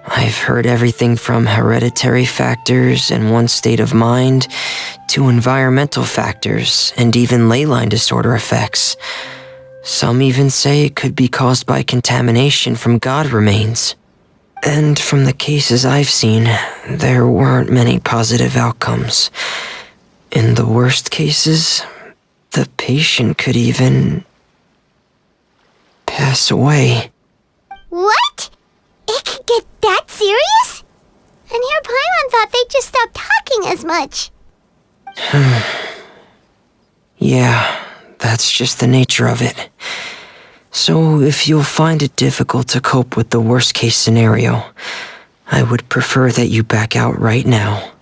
I've heard everything from hereditary factors and one's state of mind, to environmental factors and even ley line disorder effects. Some even say it could be caused by contamination from god remains. And from the cases I've seen, there weren't many positive outcomes. In the worst cases, the patient could even pass away. What? It could get that serious? And here Paimon thought they'd just stop talking as much. Yeah, that's just the nature of it. So if you'll find it difficult to cope with the worst case scenario, I would prefer that you back out right now.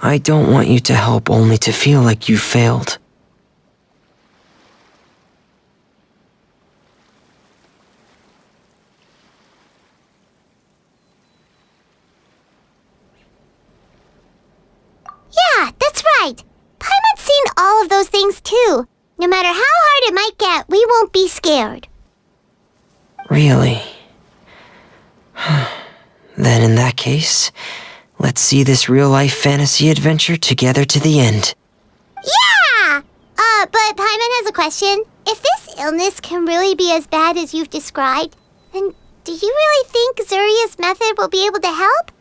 I don't want you to help only to feel like you failed. Yeah, that's right. Paimon's seen all of those things too. No matter how hard it might get, we won't be scared. Really? Then in that case, let's see this real-life fantasy adventure together to the end. Yeah! But Paimon has a question. If this illness can really be as bad as you've described, then do you really think Zuria's method will be able to help?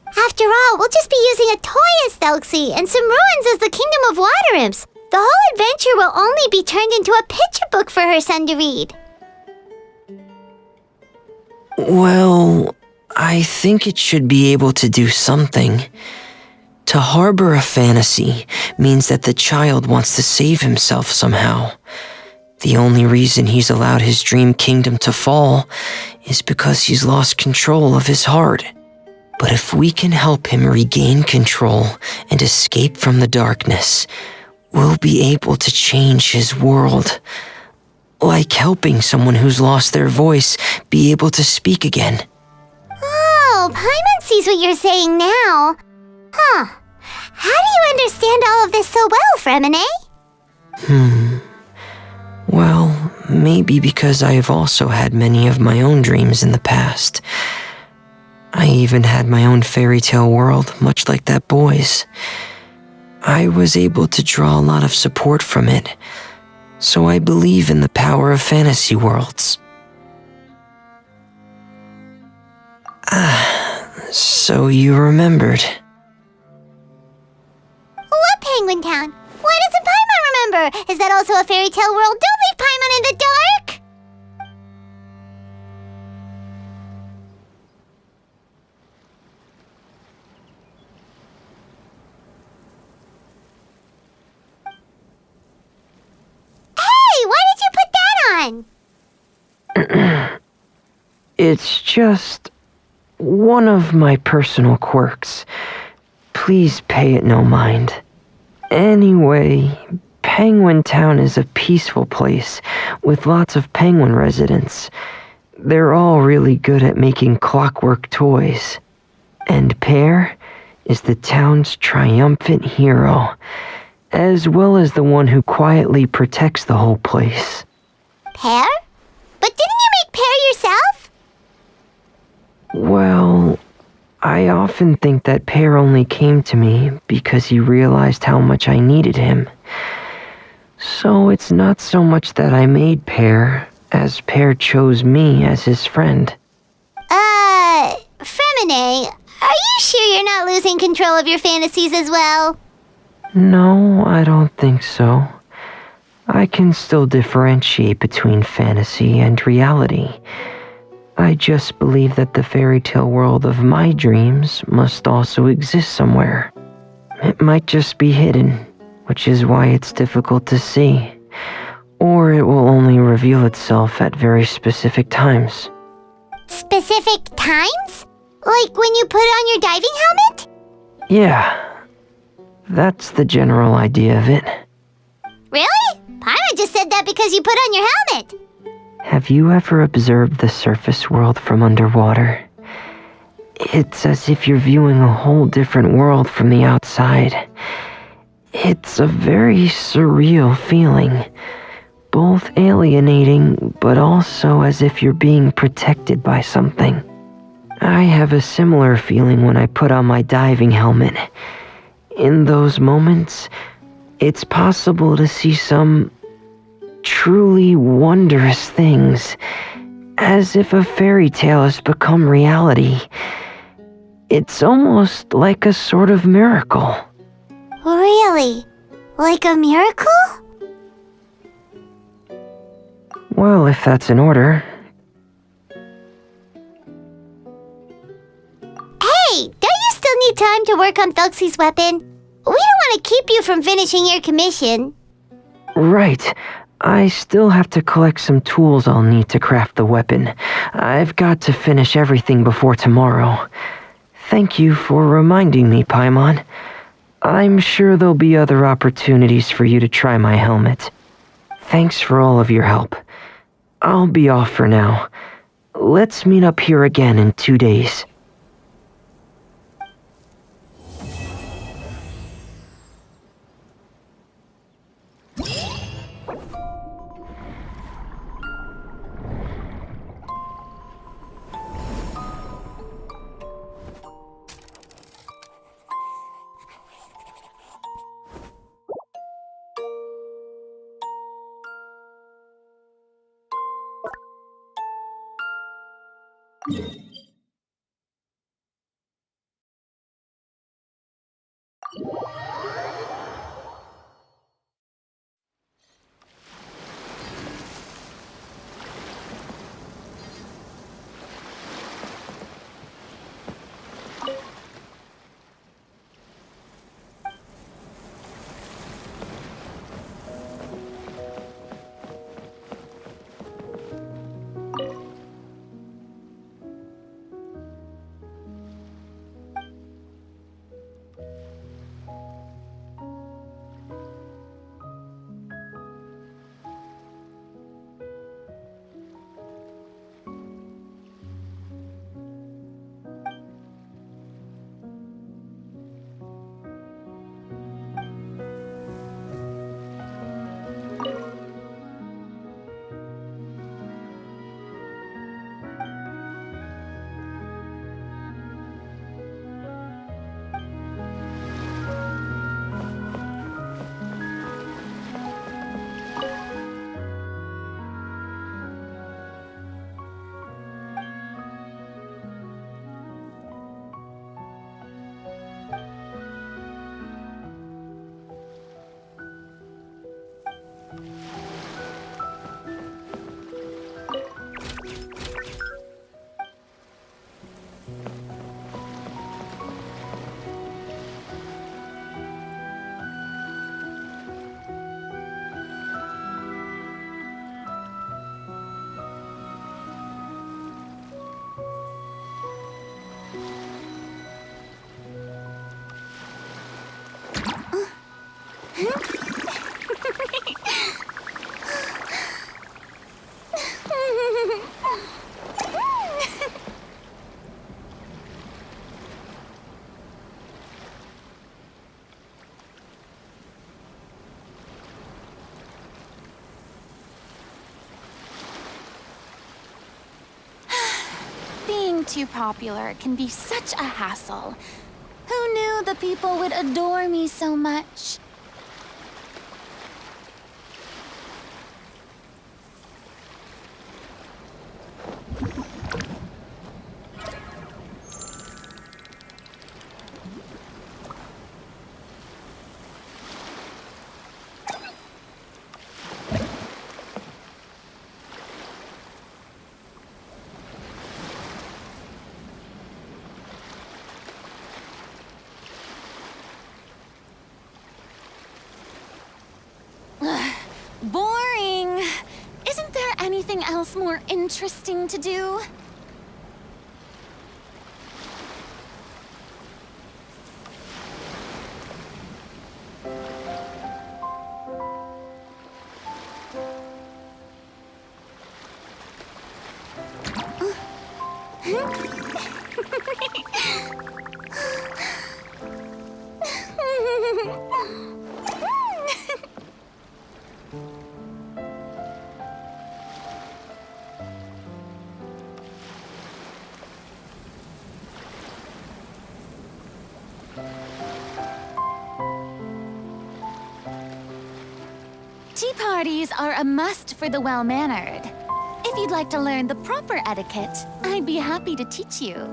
After all, we'll just be using a toy as Thelxie and some ruins as the Kingdom of Water Imps. The whole adventure will only be turned into a picture book for her son to read. Well, I think it should be able to do something. To harbor a fantasy means that the child wants to save himself somehow. The only reason he's allowed his dream kingdom to fall is because he's lost control of his heart. But if we can help him regain control and escape from the darkness, we'll be able to change his world. Like helping someone who's lost their voice be able to speak again. Oh, Paimon sees what you're saying now. Huh. How do you understand all of this so well, Fremine? Well, maybe because I have also had many of my own dreams in the past. I even had my own fairy tale world, much like that boy's. I was able to draw a lot of support from it, so I believe in the power of fantasy worlds. So you remembered. What Penguin Town? Why doesn't Paimon remember? Is that also a fairy tale world? Don't leave Paimon in the dark! Hey, why did you put that on? It's just one of my personal quirks. Please pay it no mind. Anyway, Penguin Town is a peaceful place with lots of penguin residents. They're all really good at making clockwork toys. And Pear is the town's triumphant hero, as well as the one who quietly protects the whole place. Pear? But didn't you make Pear yourself? Well, I often think that Pear only came to me because he realized how much I needed him. So it's not so much that I made Pear, as Pear chose me as his friend. Fremine, are you sure you're not losing control of your fantasies as well? No, I don't think so. I can still differentiate between fantasy and reality. I just believe that the fairy tale world of my dreams must also exist somewhere. It might just be hidden, which is why it's difficult to see. Or it will only reveal itself at very specific times. Specific times? Like when you put on your diving helmet? Yeah, that's the general idea of it. Really? Paimon just said that because you put on your helmet. Have you ever observed the surface world from underwater? It's as if you're viewing a whole different world from the outside. It's a very surreal feeling, both alienating, but also as if you're being protected by something. I have a similar feeling when I put on my diving helmet. In those moments, it's possible to see some truly wondrous things, as if a fairy tale has become reality. It's almost like a sort of miracle. Really? Like a miracle? Well, if that's in order. Hey, don't you still need time to work on Thelxie's weapon? We don't want to keep you from finishing your commission. Right. I still have to collect some tools I'll need to craft the weapon. I've got to finish everything before tomorrow. Thank you for reminding me, Paimon. I'm sure there'll be other opportunities for you to try my helmet. Thanks for all of your help. I'll be off for now. Let's meet up here again in 2 days. Being too popular can be such a hassle. Who knew the people would adore me so much? Boring. Isn't there anything else more interesting to do? Tea parties are a must for the well-mannered. If you'd like to learn the proper etiquette, I'd be happy to teach you.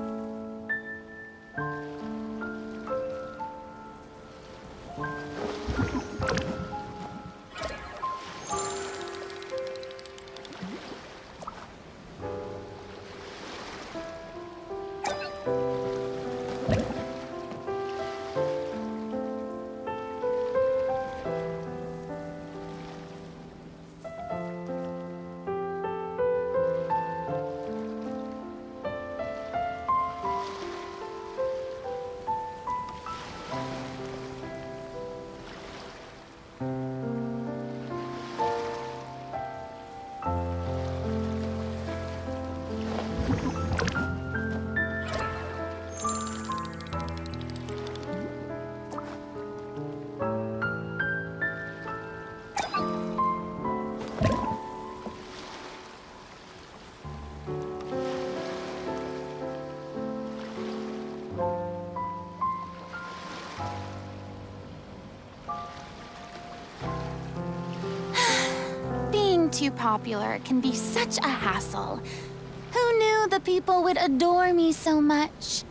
Being too popular can be such a hassle. Who knew the people would adore me so much?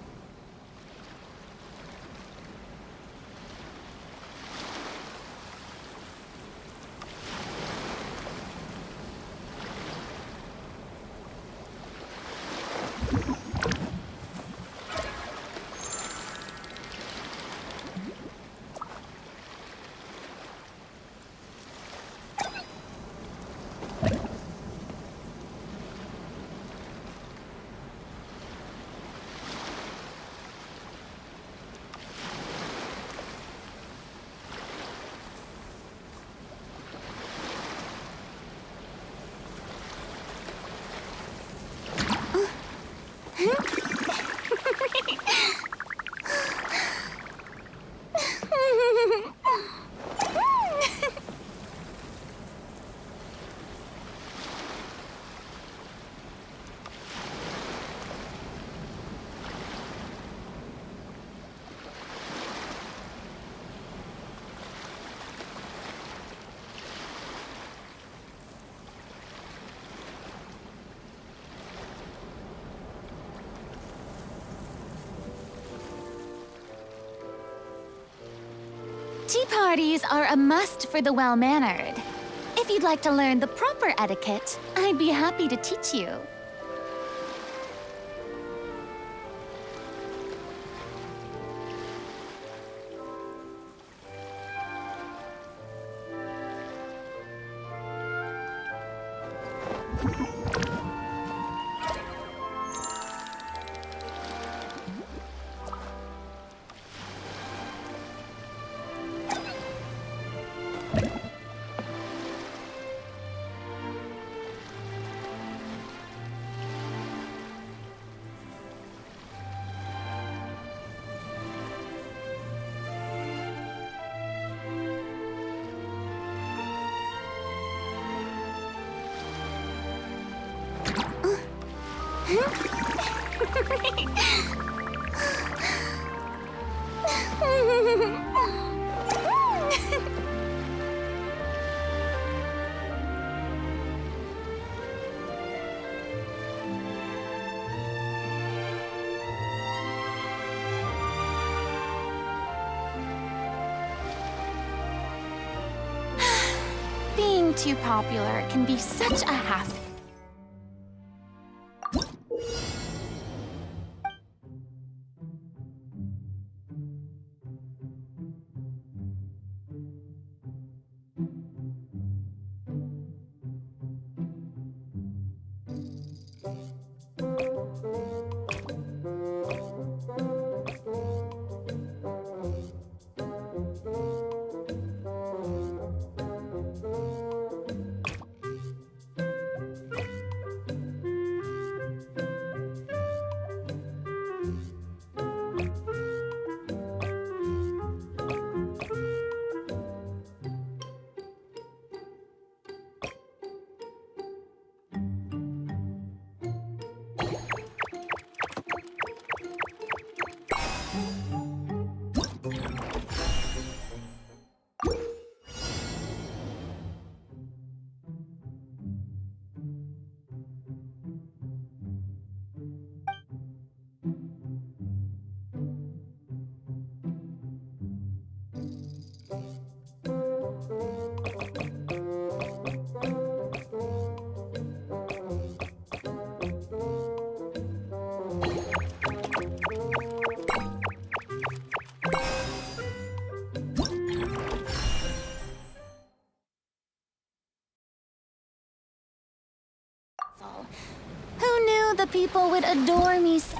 Tea parties are a must for the well-mannered. If you'd like to learn the proper etiquette, I'd be happy to teach you. Being too popular can be such a hassle. Who knew the people would adore me so?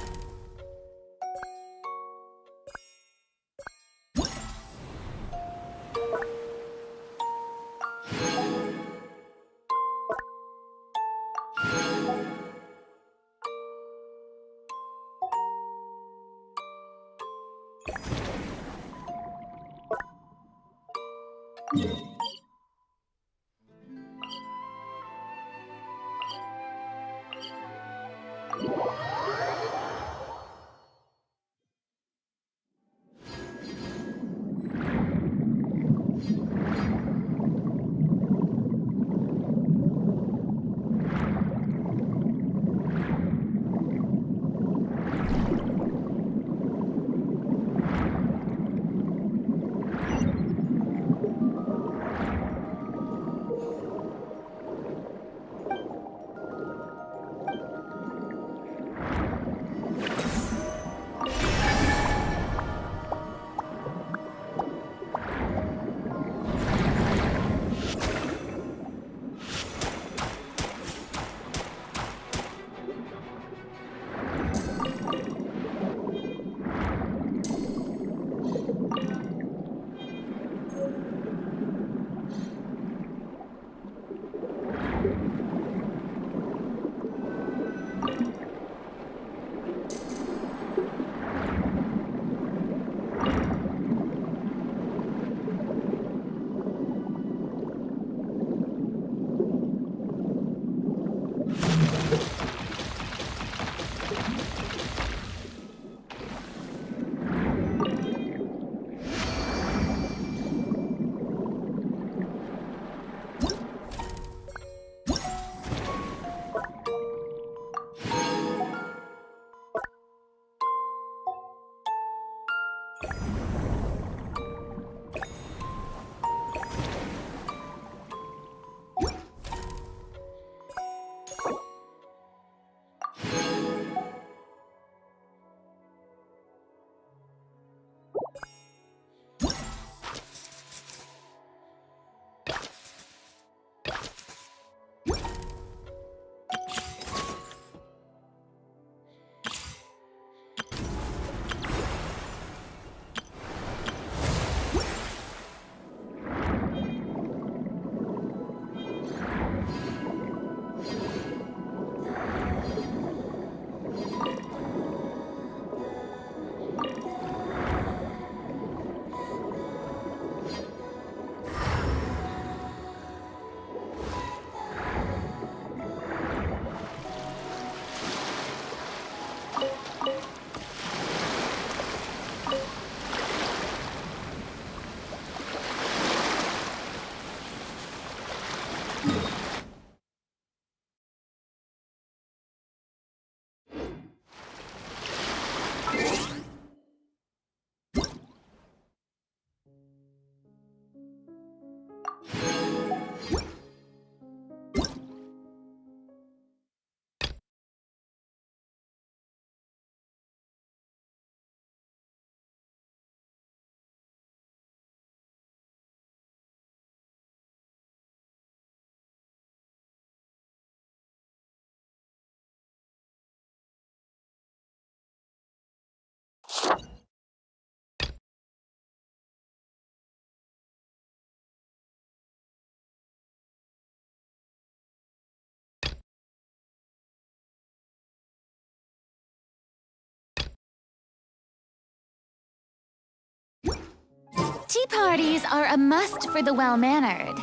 Tea parties are a must for the well-mannered.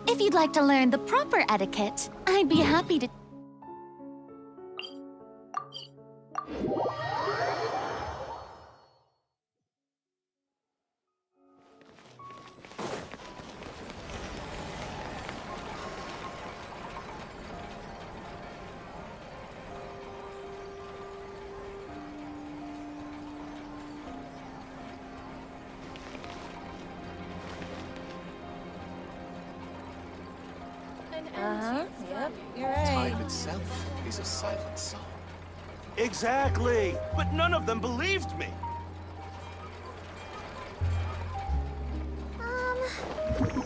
If you'd like to learn the proper etiquette, I'd be happy to... Yep, you're Time itself is a silent song. Exactly! But none of them believed me!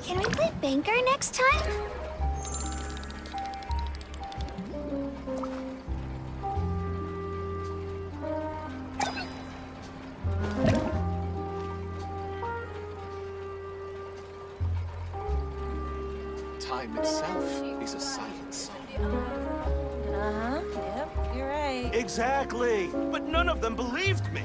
Can we play banker next time? Time itself is a silent song. Yep, you're right. Exactly! But none of them believed me!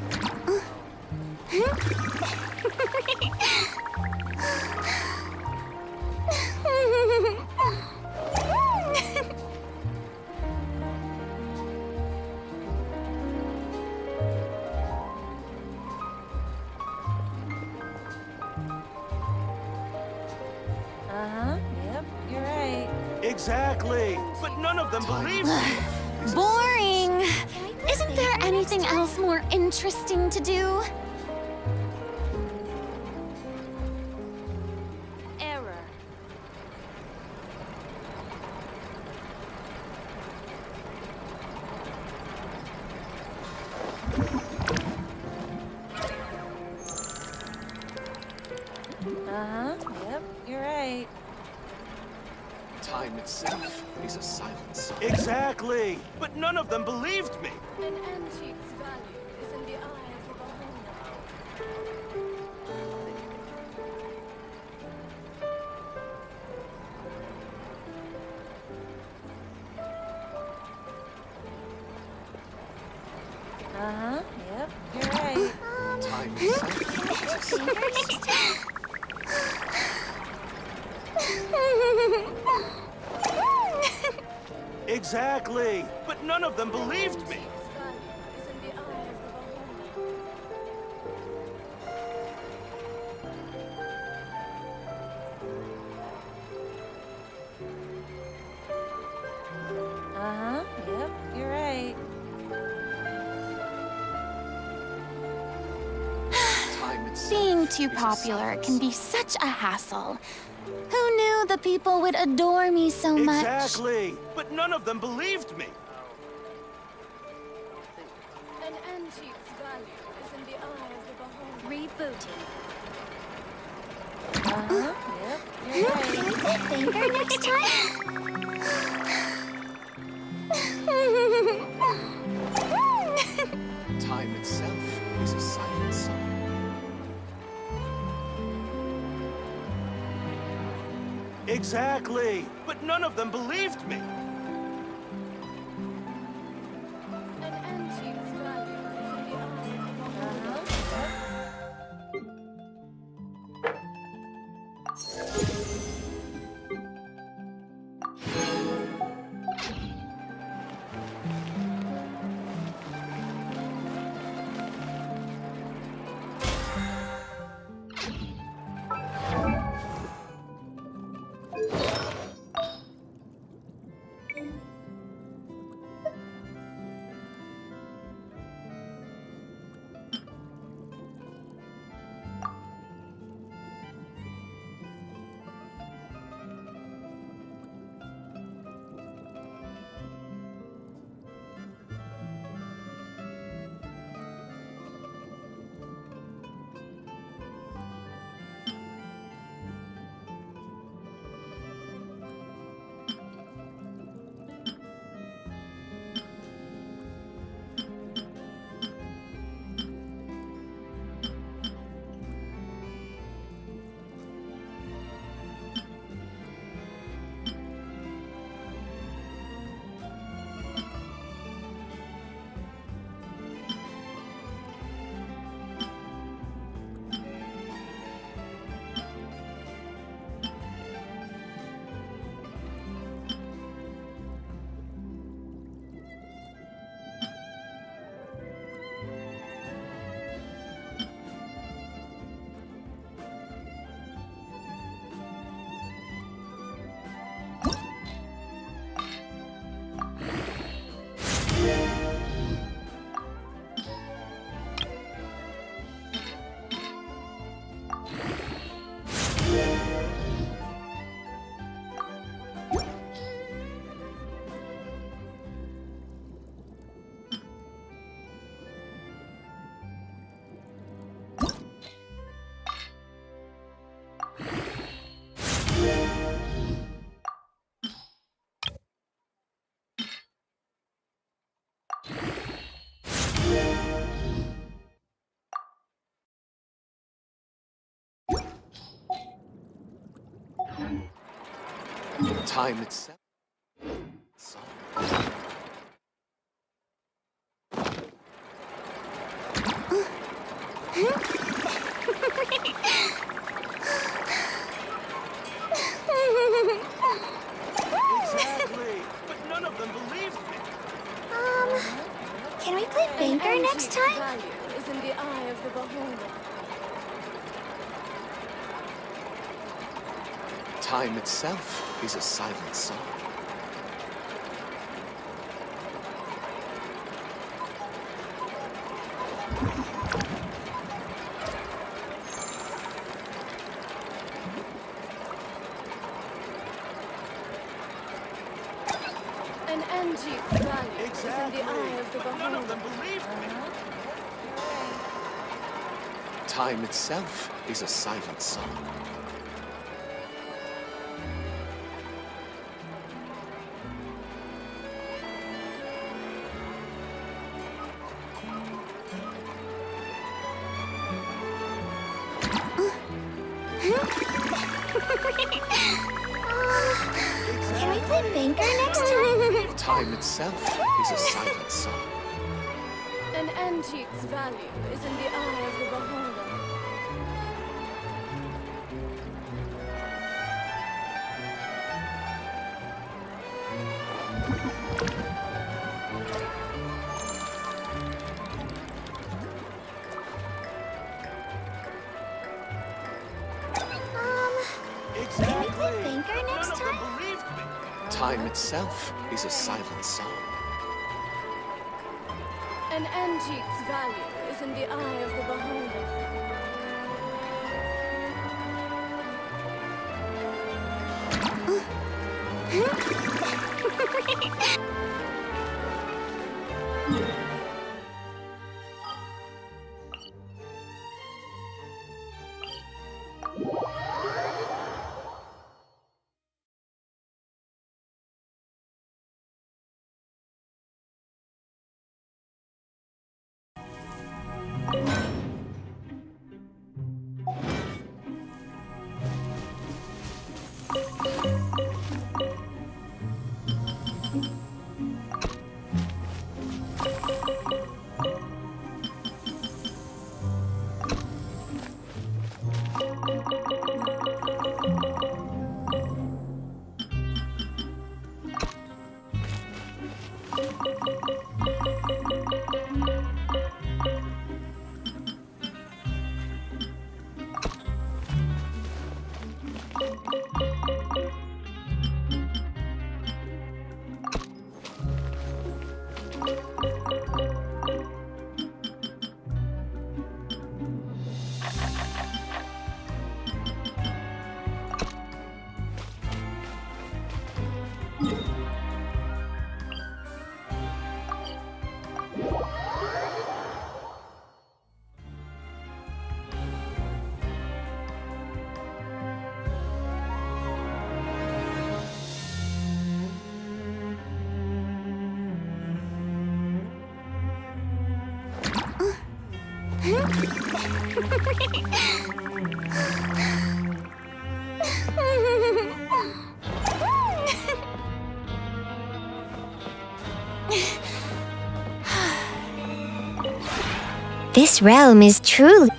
Yep, you're right. Exactly! But none of them believed me! Boring! Isn't there anything else more interesting to do? Error. Yep, you're right. Time itself is a silent song. Exactly! But none of them believed me! An antique's value is in the eye of the beholder. Yep, you're right. Time itself is a silent song. Exactly! But none of them believed me! Its value is in the eye of the beholder. Yep, you're right. Time itself Being too is a popular silent can be song. such a hassle. Who knew the people would adore me so much? Exactly! But none of them believed me! An antique's value is in the eye of the beholder. Rebooting. Yep, you're right. Can we play banker next time? Time itself is a silent song. Exactly! But none of them believed me! An antique's value is in the eye of the beholder. Time itself. Exactly. But none of them believed me. Can we play banker next time? Value is in the eye of the beholder. Time itself is a silent song. An antique's value Exactly. is in the eye of the But none of them beholder. believed me. Time itself is a silent song. Can we play banker next time? Time itself is a silent song. An antique's value is in the eye of the beholder. Exactly. banker But next none of time? them believed me. Time itself is a silent song. An antique's value is in the eye of the beholder. This realm is truly...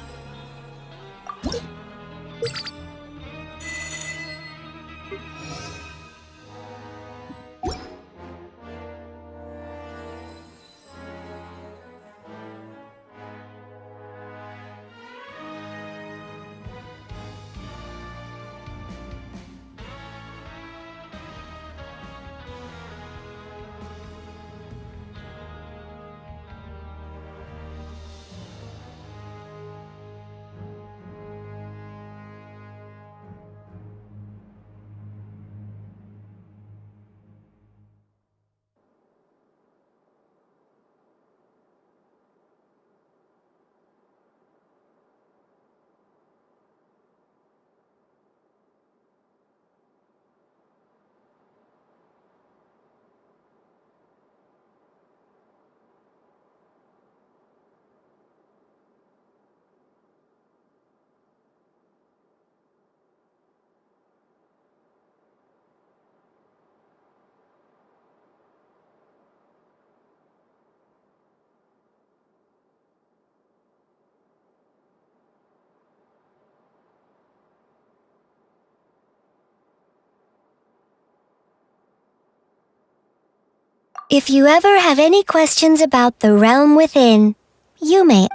If you ever have any questions about the realm within, you may